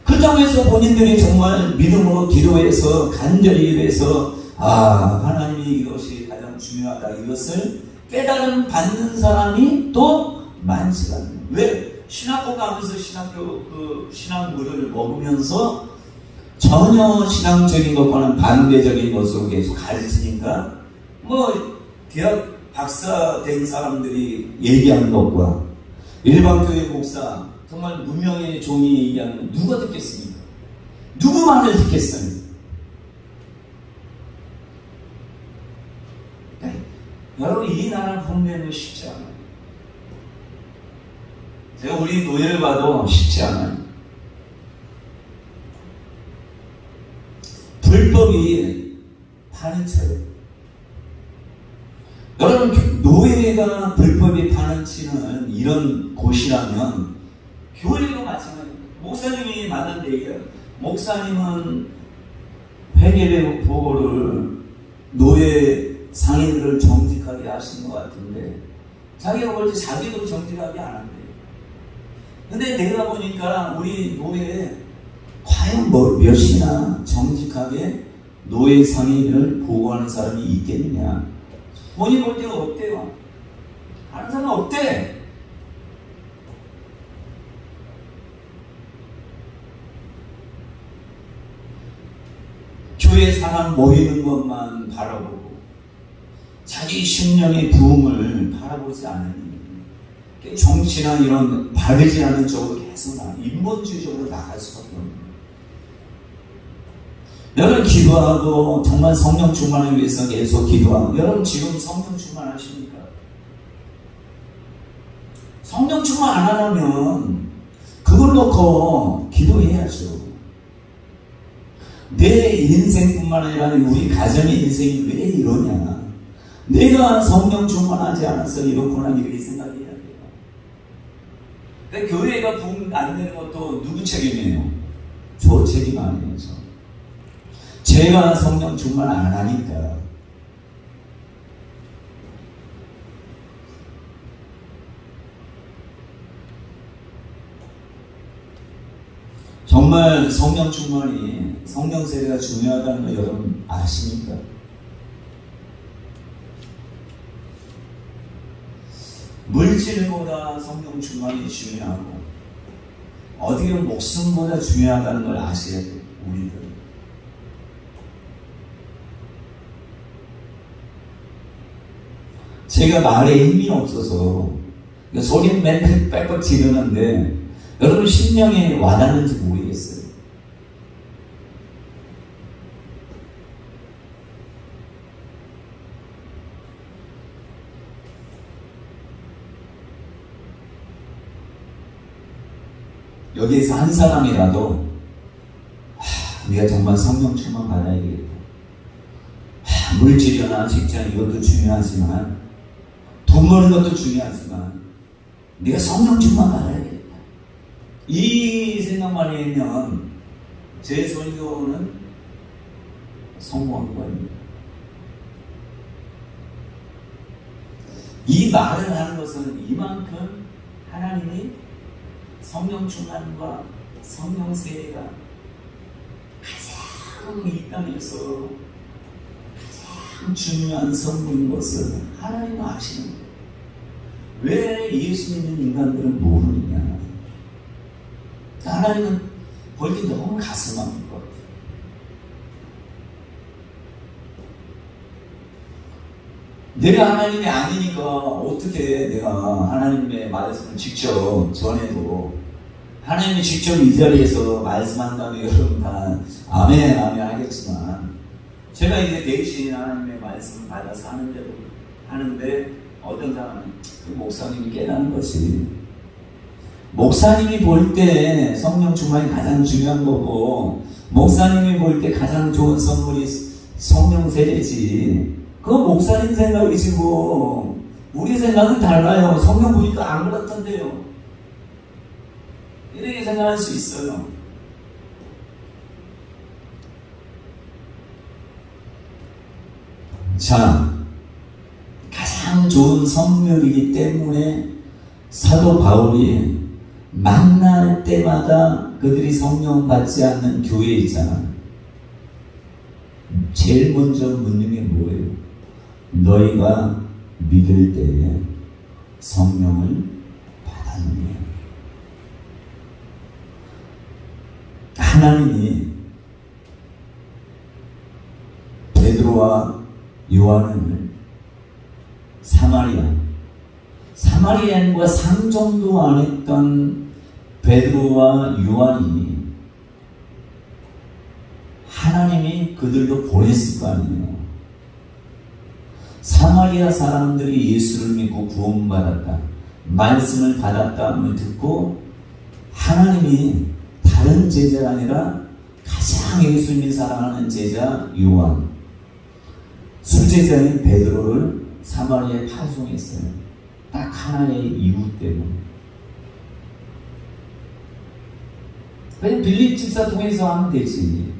그렇다고 해서 본인들이 정말 믿음으로 기도해서 간절히 기도해서 하나님이 이것이 가장 중요하다 이것을 깨달음 받는 사람이 또 많지가 않아요. 왜? 신학교 가면서 신학물을 먹으면서 전혀 신앙적인 것과는 반대적인 것으로 계속 가르치니까 대학 박사 된 사람들이 얘기하는 것과 일반 교회 목사 정말 무명의 종이 얘기하는 건 누가 듣겠습니까? 누구 말을 듣겠어요? 여러분 이 나라 분배는 쉽지 않아요. 제가 우리 노예를 봐도 쉽지 않아요. 불법이 파는쳐요. 여러분 노예가 불법이 파는치는 이런 곳이라면 교회도 마찬가지입니다. 목사님이 만난 얘기예요. 목사님은 회계 보고를 노예 상인들을 정직하게 하시는 것 같은데 자기가 볼 때 자기도 정직하게 안 한대요. 근데 내가 보니까 우리 노예 과연 몇이나 정직하게 노예 상인을 보고하는 사람이 있겠느냐? 본인 볼 때는 없대요. 하는 사람은 없대. 교회 사람 모이는 것만 바라보고 자기 심령의 부흥을 바라보지 않으니 정치나 이런 바르지 않은 쪽으로 계속 인본주의적으로 나갈 수밖에 없는 거예요. 여러분 기도하고 정말 성령 충만을 위해서 계속 기도하고 여러분 지금 성령 충만하십니까? 성령 충만 안 하려면 그걸 놓고 기도해야죠. 내 인생뿐만 아니라 우리 가정의 인생이 왜 이러냐? 내가 성령 충만하지 않아서 이렇구나 이렇게 생각해야 돼요. 근데 교회가 부흥 안 되는 것도 누구 책임이에요? 저 책임 아니에요. 제가 성령 충만 안 하니까. 정말 성령 충만이 성령 세례가 중요하다는 거 여러분 아십니까? 물질보다 성령 충만이 중요하고 어떻게 보면 목숨보다 중요하다는 걸 아셔야 돼요. 우리들. 제가 말에 힘이 없어서 소리는 맨날 빽빽 지르는데 여러분 심령에 와닿는지 모르겠어요. 여기에서 한 사람이라도 우리가 정말 성령 충만 받아야겠다. 물질이나 직장 이것도 중요하지만 돈 버는 것도 중요하지만 네가 성령 충만 받아야겠다. 이 생각만 하면 제 선교는 성공한 겁니다. 이 말을 하는 것은 이만큼 하나님이 성령 충만과 성령 세례가 가장 이 땅에서 가장 중요한 선물인 것을 하나님은 아시는 거예요. 왜 예수 믿는 인간들은 모르느냐? 하나님은 볼 때 너무 가슴 아픈 것 같아요. 내가 하나님이 아니니까 어떻게 내가 하나님의 말씀을 직접 전해도, 하나님이 직접 이 자리에서 말씀한다면 여러분 다 아멘 아멘 하겠지만, 제가 이제 대신 하나님의 말씀을 받아서 하는데 어떤 사람은 그 목사님이 깨닫는 것이, 목사님이 볼 때 성령 충만이 가장 중요한 거고, 목사님이 볼 때 가장 좋은 선물이 성령 세례지, 그거 목사님 생각이지 뭐 우리 생각은 달라요. 성령 보니까 안 그렇던데요. 이렇게 생각할 수 있어요. 자, 가장 좋은 선물이기 때문에 사도 바울이 만날 때마다 그들이 성령 받지 않는 교회 있잖아. 제일 먼저 묻는 게 뭐예요? 너희가 믿을 때에 성령을 받았느냐? 하나님이 베드로와 요한을 사마리아인과 상종도 안 했던 베드로와 요한이 하나님이 그들도 보냈을 거 아니에요. 사마리아 사람들이 예수를 믿고 구원받았다, 말씀을 받았다를 듣고 하나님이 다른 제자가 아니라 가장 예수님이 사랑하는 제자 요한, 수제자인 베드로를 사마리아에 파송했어요. 딱 하나의 이유 때문에. 그냥 빌립 집사 통해서 하면 되지.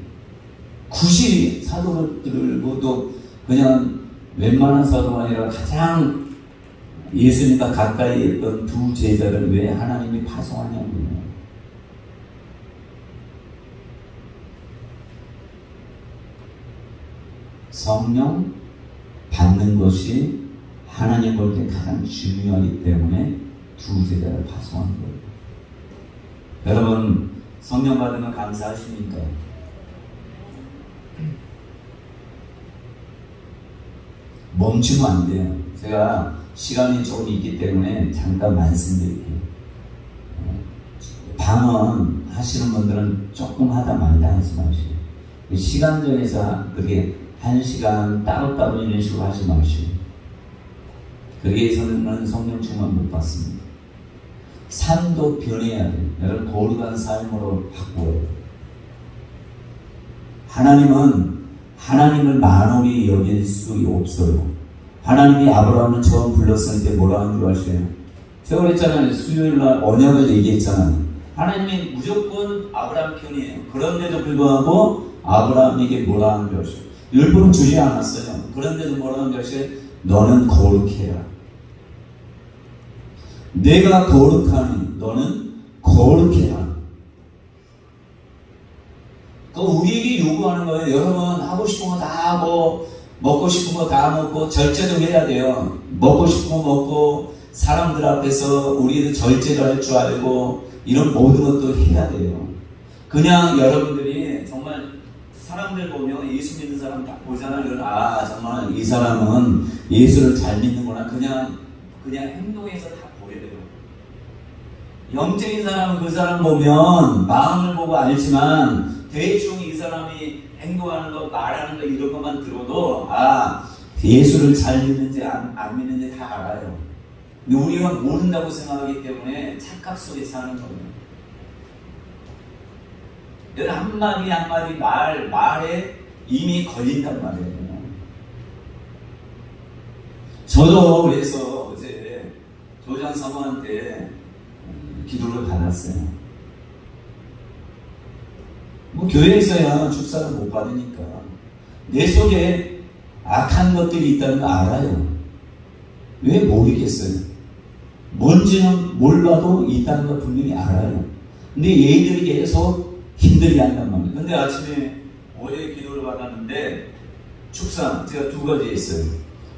굳이 사도들을 모두 그냥 웬만한 사도가 아니라 가장 예수님과 가까이 있던 두 제자를 왜 하나님이 파송하냐고요. 성령 받는 것이 하나님 볼 때 가장 중요하기 때문에 두 제자를 파송한 거예요. 여러분, 성령 받으면 감사하십니까? 멈추면 안 돼요. 제가 시간이 조금 있기 때문에 잠깐 말씀드릴게요. 방언 하시는 분들은 조금 하다 말다 하지 마시고, 시간 정해서 그게 1시간 따로따로 이런 식으로 하지 마시고, 거기에서는 성령 충만 못 받습니다. 삶도 변해야 돼요. 여러분, 거룩한 삶으로 바꾸어야 돼요. 하나님을 만홀히 여길 수 없어요. 하나님이 아브라함을 처음 불렀을 때 뭐라 하는 줄 아세요? 제가 그랬잖아요. 수요일날 언약을 얘기했잖아요. 하나님이 무조건 아브라함 편이에요. 그런데도 불구하고 아브라함에게 뭐라 하는 줄 아세요? 율법은 주지 않았어요. 그런데도 뭐라 하는 줄 아세요? 너는 거룩해라. 내가 거룩하니 너는 거룩해라. 우리에게 요구하는 거예요. 여러분, 하고 싶은 거 다 하고, 먹고 싶은 거 다 먹고, 절제도 해야 돼요. 먹고 싶은 거 먹고, 사람들 앞에서 우리도 절제를 할 줄 알고, 이런 모든 것도 해야 돼요. 그냥 여러분들이 정말 사람들 보면 예수 믿는 사람 딱 보잖아요. 아, 정말 이 사람은 예수를 잘 믿는구나. 그냥 행동에서 다 보여요. 영적인 사람은 그 사람 보면 마음을 보고 알지만, 대충 이 사람이 행동하는 거, 말하는 거, 이런 것만 들어도, 아, 예수를 잘 믿는지 안 믿는지 다 알아요. 근데 우리가 모른다고 생각하기 때문에 착각 속에 사는 거예요. 여러분, 한마디 한마디 말에 이미 걸린단 말이에요. 저도 그래서 어제 조장 사모한테 기도를 받았어요. 교회에서야 축사를 못 받으니까 내 속에 악한 것들이 있다는 거 알아요. 왜 모르겠어요? 뭔지는 몰라도 있다는 거 분명히 알아요. 근데 얘들이 계속 힘들게 한단 말이에요. 근데 아침에 어제 기도를 받았는데 축사 제가 두 가지 있어요.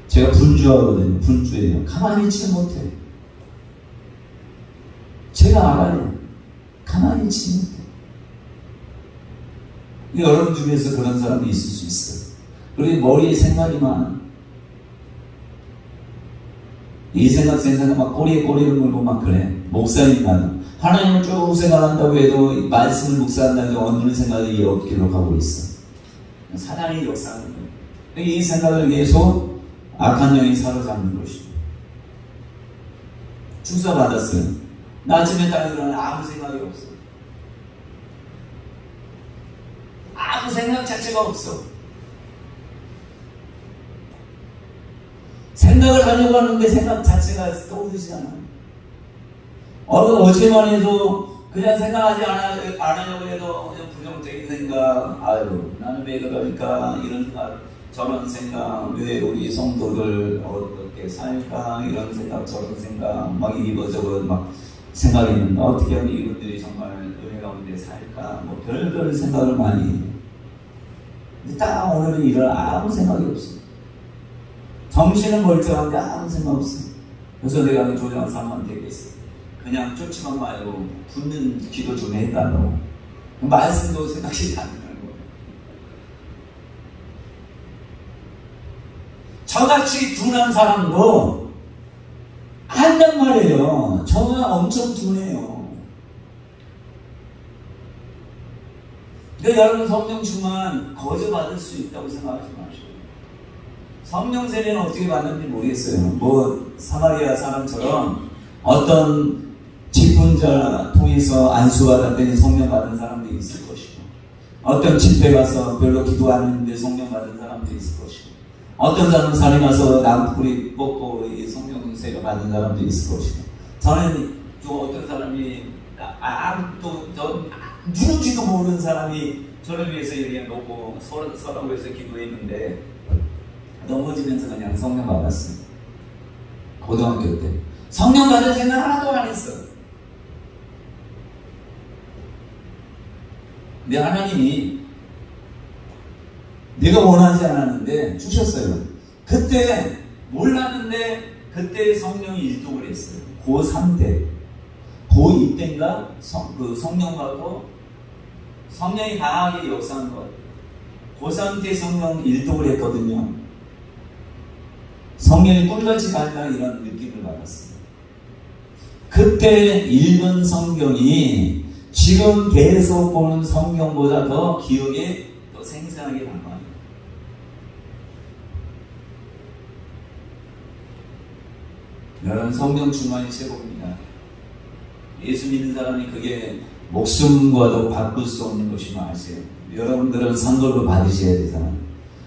제가 분주하거든요. 분주해요. 가만히 있지 못해. 제가 알아요. 가만히 있지 못해. 여러분 중에서 그런 사람이 있을 수 있어요. 그리고 머리에 생각이 많아. 이 생각 저 생각 막 꼬리에 꼬리를 물고 막 그래. 목사님 나는 하나님을 쭉 생각한다고 해도 말씀을 묵상한다고 해도 얻는 생각이 기록하고 있어. 사단이 역사하는 거예요. 이 생각을 계속 악한 영이 사로잡는 것이죠. 주사 받았어요. 아침에 딱 일어나면 아무 생각이 없어. 아무 생각 자체가 없어. 생각을 하려고 하는데 생각 자체가 떠오르지 않아. 어제만 해도 그냥 생각하지 않으려고 해도 그냥 부정적인 생각, 아유 나는 왜 그럴까 이런 생각, 저런 생각, 왜 우리 성도들 어떻게 살까 이런 생각, 저런 생각 막 이거저거 막 생각이 있는데 어떻게 하면 이분들이 정말 은혜 가운데 살까 뭐 별별 생각을 많이 해요. 근데 딱 오늘은 이런 아무 생각이 없어. 정신은 멀쩡한데 아무 생각 없어. 그래서 내가 조정한 사람한테 얘기했어. 그냥 쫓지만 말고 붙는 기도 좀 해달라고. 말씀도 생각이 안 나는 거예요. 저같이 둔한 사람도 한단 말이에요. 저는 엄청 둔해요. 그러니까 여러분 성령 충만 거저받을 수 있다고 생각하지 마시고. 성령 세례는 어떻게 받는지 모르겠어요. 뭐 사마리아 사람처럼 어떤 직분자 통해서 안수받았더니 성령 받은 사람도 있을 것이고, 어떤 집회 가서 별로 기도 안 했는데 성령 받은 사람도 있을 것이고, 어떤 사람은 산에 가서 나무뿌리 뽑고 성령 세례 받은 사람도 있을 것이고, 저는 또 어떤 사람이 아무도 누군지도 모르는 사람이 저를 위해서 이렇게 놓고 서라고 해서 기도했는데 넘어지면서 그냥 성령 받았어요. 고등학교 때 성령 받을 생각 하나도 안 했어. 근데 하나님이 내가 원하지 않았는데 주셨어요. 그때 몰랐는데 그때 성령이 일동을 했어요. 고3 때, 고2 때인가 성령 받고 성령이 강하게 역사한 것 같아요. 고3 때 성령 일동을 했거든요. 성령이 꿀같이 간다 이런 느낌을 받았어요. 그때 읽은 성경이 지금 계속 보는 성경보다 더 기억에 더 생생하게 남아요. 여러분 성령 충만이 최고입니다. 예수 믿는 사람이 그게 목숨과도 바꿀 수 없는 것임을 아세요. 여러분들은 선거로 받으셔야 되잖아요.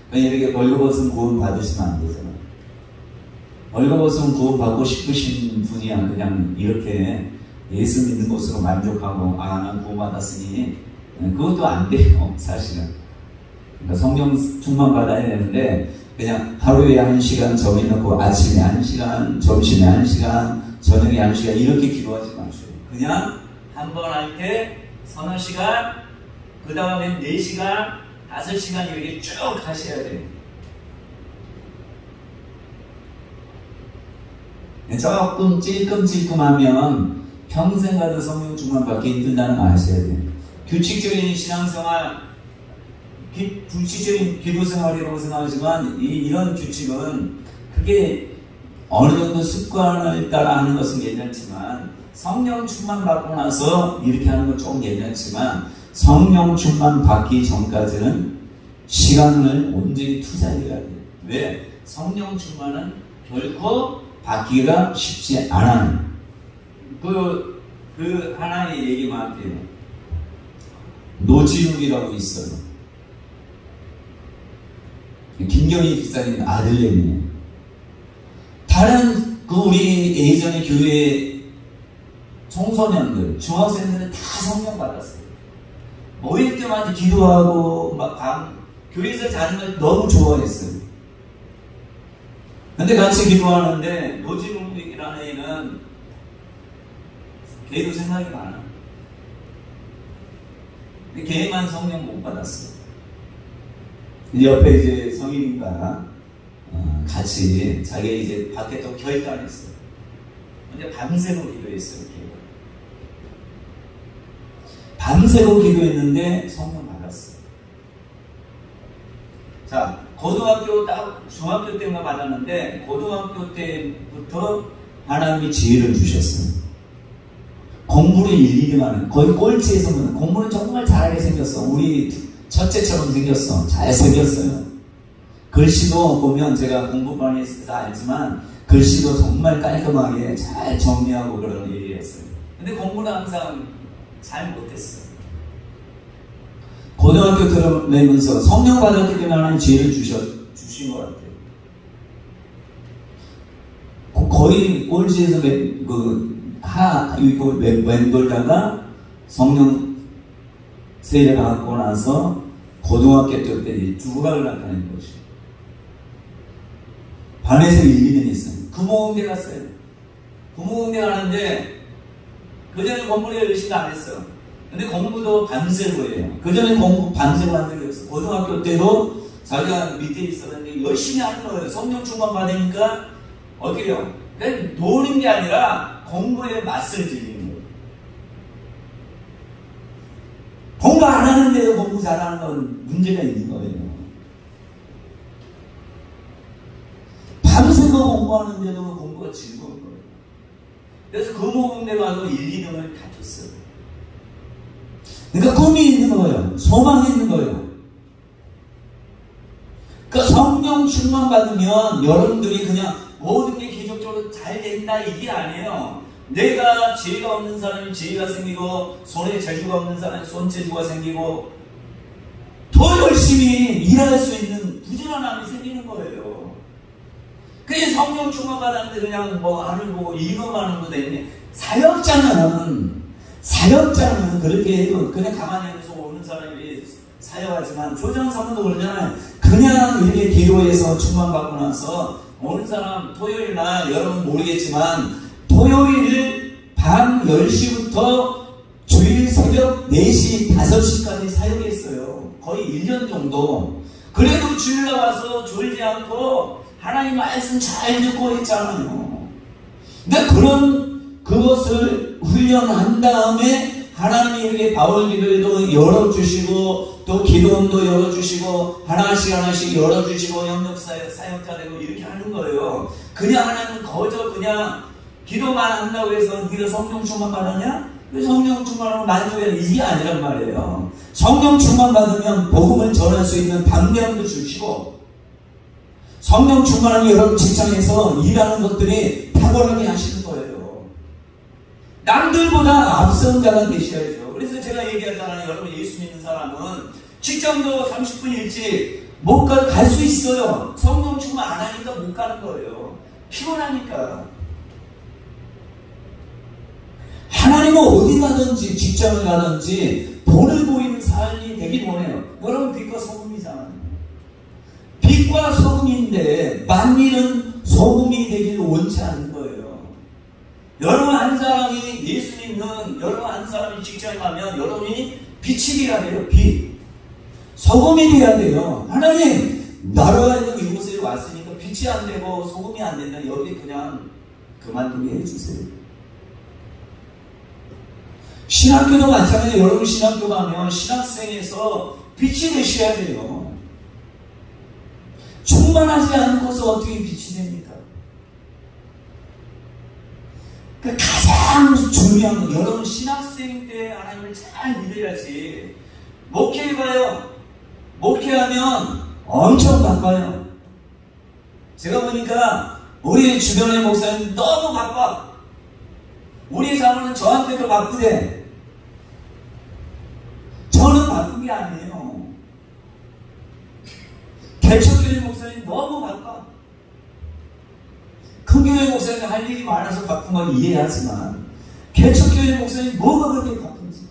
그냥 이렇게 벌거벗은 구원 받으시면 안 되잖아요. 벌거벗은 구원 받고 싶으신 분이야 그냥 이렇게 예수 믿는 것으로 만족하고 난 구원 받았으니 그것도 안 돼요 사실은. 그러니까 성령 충만 받아야 되는데 그냥 하루에 1시간 정해놓고 아침에 1시간, 점심에 1시간, 저녁에 1시간 이렇게 기도하지 마세요. 그냥 한 번 할 때 서너 시간, 그 다음에 4시간, 5시간 이렇게 쭉 하셔야 돼요. 조금 찔끔찔끔하면 평생 가도 성령 충만 받기 힘들다는 걸 아셔야 돼요. 규칙적인 신앙생활, 불규칙적인 기도생활이라고 생각하지만 이런 규칙은 그게 어느 정도 습관을 따라 하는 것은 괜찮지만 성령 충만 받고 나서 이렇게 하는 건 조금 괜찮지만 성령 충만 받기 전까지는 시간을 온전히 투자해야 돼요. 왜? 성령 충만은 결코 받기가 쉽지 않아요. 그 하나의 얘기만 할게요. 노지욱이라고 있어요. 김경희 집사님 아들내미예요. 다른 우리 예전에 교회 청소년들, 중학생들은 다 성령 받았어요. 모일 때마다 기도하고 막 교회에서 자는 걸 너무 좋아했어요. 근데 같이 기도하는데 노지욱이라는 애는 걔도 생각이 많아. 근데 걔만 성령 못 받았어. 옆에 이제 성인인가 같이 자기 이제 밖에 또 결단했어. 근데 밤새고 기도했어요. 걔가. 밤새고 기도했는데 성령 받았어. 자, 고등학교 딱 중학교 때만 받았는데 고등학교 때부터 하나님이 지혜를 주셨어요. 공부를 일일이 하는, 거의 꼴찌에서 보면 공부는 정말 잘하게 생겼어. 우리 첫째처럼 생겼어. 잘생겼어요. 글씨도 보면 제가 공부반에 있어서 알지만 글씨도 정말 깔끔하게 잘 정리하고 그런 일이었어요. 근데 공부는 항상 잘 못했어요. 고등학교 들어내면서 성령 받았기 때문에 하나님 지혜를 주신 것 같아요. 거의 꼴찌에서 맴돌다가 성령 세례를 받고 나서 고등학교 때 두각을 나타낸 것이. 반에서 1, 2년 있어요. 구모공대 갔어요. 구모공대 가는데 그전에 공부를 열심히 안 했어요. 근데 공부도 밤새고 해요. 그전에 공부 밤새고 한 적이 없어요. 고등학교 때도 자기가 밑에 있었는데 열심히 하는 거예요. 성령 충만 받으니까 어떻게 해요? 그냥 노는 게 아니라 공부에 맛을 들이는 거예요. 공부 안 하는데도 공부 잘하는 건 문제가 있는 거예요. 밤새고 공부하는데도 공부가 즐거운 거예요. 그래서 금호공대 가서 1, 2등을 다 줬어요. 그러니까 꿈이 있는 거예요. 소망이 있는 거예요. 그러니까 성령 충만 받으면 여러분들이 그냥 모든 게 기적적으로 잘 된다 이게 아니에요. 내가 지혜가 없는 사람이 지혜가 생기고 손에 재주가 없는 사람이 손재주가 생기고 더 열심히 일할 수 있는 부지런함이 생기는 거예요. 그게 성령 충만 받았는데 그냥 뭐 안을 보고 이거만 하는 거 되네. 사역자는 그렇게 해도 그냥 가만히 앉아서 오는 사람이 사역하지만 조정사모도 그러잖아요. 그냥 이렇게 기도해서 충만받고 나서 오는 사람 토요일날 여러분 모르겠지만 토요일 밤 10시부터 주일 새벽 4시, 5시까지 사역했어요. 거의 1년 정도. 그래도 주일 나와서 졸지 않고 하나님 말씀 잘 듣고 했잖아요. 근데 그것을 훈련한 다음에 하나님이 이렇게 바울 기도에도 열어주시고 또 기도원도 열어주시고 하나씩 열어주시고 영역사역자 되고 이렇게 하는 거예요. 그냥 하나님 거저 그냥 기도만 한다고 해서 네가 성령 충만 받았냐? 성령 충만으로 만족해 이게 아니란 말이에요. 성령 충만 받으면 복음을 전할 수 있는 방향도 주시고 성령 충만하면 여러분 직장에서 일하는 것들이 탁월하게 하시는 거예요. 남들보다 앞선 자가 되셔야죠. 그래서 제가 얘기하잖아요. 여러분 예수 믿는 사람은 직장도 30분 일찍 못 갈 수 있어요. 성령 충만 안 하니까 못 가는 거예요. 피곤하니까. 하나님은 어디 가든지 직장을 가든지 본을 보이는 삶이 되길 원해요. 여러분 빛과 소금이잖아요. 빛과 소금인데 만민은 소금이 되기를 원치 않는 거예요. 여러분 한 사람이 예수 믿는 여러분 한 사람이 직장에 가면 여러분이 빛이 돼야 돼요. 빛. 소금이 돼야 돼요. 하나님 나라가 있는 이곳에 왔으니까 빛이 안 되고 소금이 안 된다. 여기 그냥 그만두게 해주세요. 신학교도 마찬가지예요. 여러분 신학교 가면 신학생에서 빛이 되셔야 돼요. 충만하지 않고서 어떻게 빛이 됩니까? 그 가장 중요한 건 여러분 신학생 때 하나님을 잘 믿어야지. 목회해봐요. 목회하면 엄청 바빠요. 제가 보니까 우리 주변의 목사님 너무 바빠. 우리 사모는 저한테도 바쁘대. 저는 바쁜 게 아니에요. 개척교회 목사님 너무 바빠. 큰 교회 목사님 할 일이 많아서 바쁜 건 이해하지만 개척교회 목사님 뭐가 그렇게 바쁜지.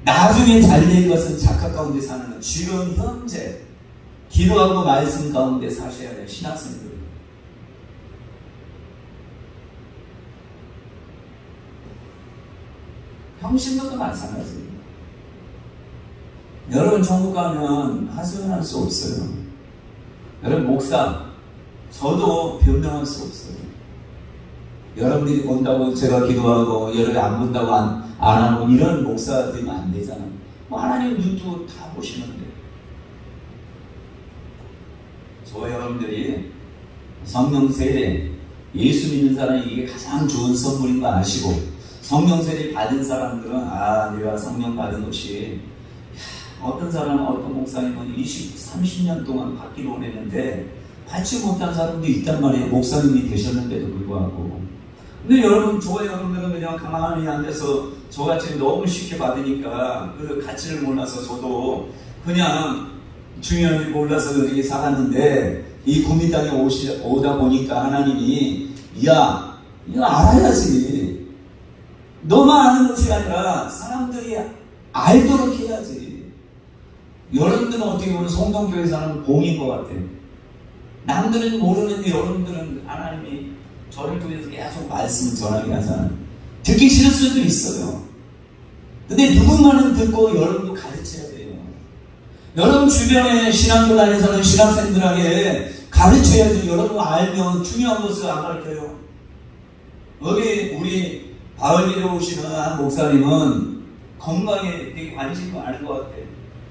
나중에 잘될 것은 작가 가운데 사는 것. 지금 현재 기도하고 말씀 가운데 사셔야 돼요. 신학생들. 평신도도 마찬가지예요. 여러분 천국 가면 하소연할 수 없어요. 여러분 목사 저도 변명할 수 없어요. 여러분들이 본다고 제가 기도하고 여러분이 안 본다고 안 하고 이런 목사 되면 안 되잖아요. 뭐 하나님 눈도 다 보시는데 저와 여러분들이 성령 세례, 예수 믿는 사람이 이게 가장 좋은 선물인 거 아시고, 성령 세례 받은 사람들은 내가 성령 받은 것이, 어떤 사람은, 어떤 목사님은 30년 동안 받기로 원했는데 받지 못한 사람도 있단 말이에요. 목사님이 되셨는데도 불구하고. 근데 여러분, 여러분들은 그냥 가만히 앉아서 저같이 너무 쉽게 받으니까 그 가치를 몰라서 저도 그냥 중요한 줄 몰라서 그렇게 살았는데, 이 국민당에 오다 보니까 하나님이, 야, 이거 알아야지. 너만 아는 것이 아니라 사람들이 알도록 해야지. 여러분들은 어떻게 보면 성동교회에서 하는 공인 것 같아요. 남들은 모르는데 여러분들은 하나님이 저를 통해서 계속 말씀을 전하게 하잖아요. 듣기 싫을 수도 있어요. 근데 누군가는 듣고 여러분도 가르쳐야 돼요. 여러분 주변에 신학교 다니는 신학생들에게 가르쳐야죠. 여러분 알면 중요한 것을 안 가르쳐요. 여기 우리 바울리에 오시는 한 목사님은 건강에 되게 관심이 많은 것 같아요.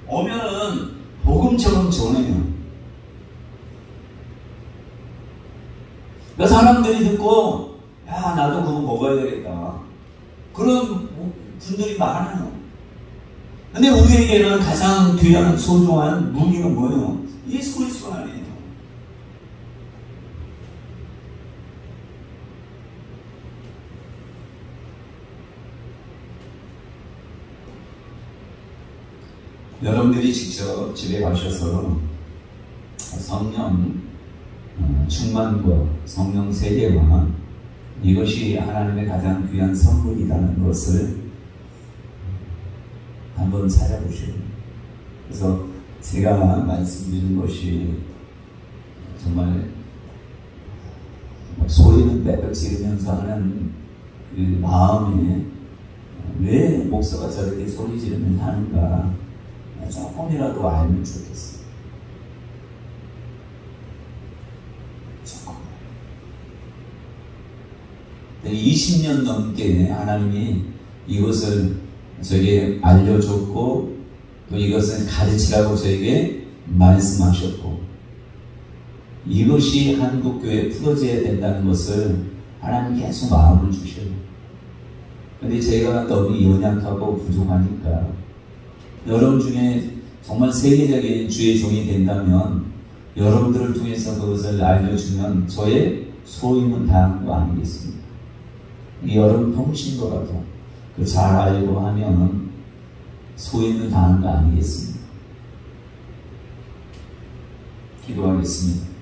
오면은 복음처럼 전해요. 그러니까 사람들이 듣고, 야, 나도 그거 먹어야 되겠다. 그런 분들이 많아요. 근데 우리에게는 가장 귀한 소중한 무기가 뭐예요? 예수 그리스도 아니에요. 여러분들이 직접 집에 가셔서 성령 충만과 성령 세례와 이것이 하나님의 가장 귀한 선물이라는 것을 한번 찾아보시고, 그래서 제가 말씀드린 것이 정말 소리는 빼빼 지르면서 하는 그 마음에 왜 목사가 저렇게 소리 지르면서 하는가 조금이라도 알면 좋겠어요. 조금. 20년 넘게 하나님이 이것을 저에게 알려줬고, 또 이것을 가르치라고 저에게 말씀하셨고, 이것이 한국교회에 풀어져야 된다는 것을 하나님 계속 마음을 주셔요. 근데 제가 너무 연약하고 부족하니까, 여러분 중에 정말 세계적인 주의 종이 된다면 여러분들을 통해서 그것을 알려주면 저의 소임은 다한 거 아니겠습니까? 여러분 통신거라도 그 잘 알고 하면 소임은 다한 거 아니겠습니까? 기도하겠습니다.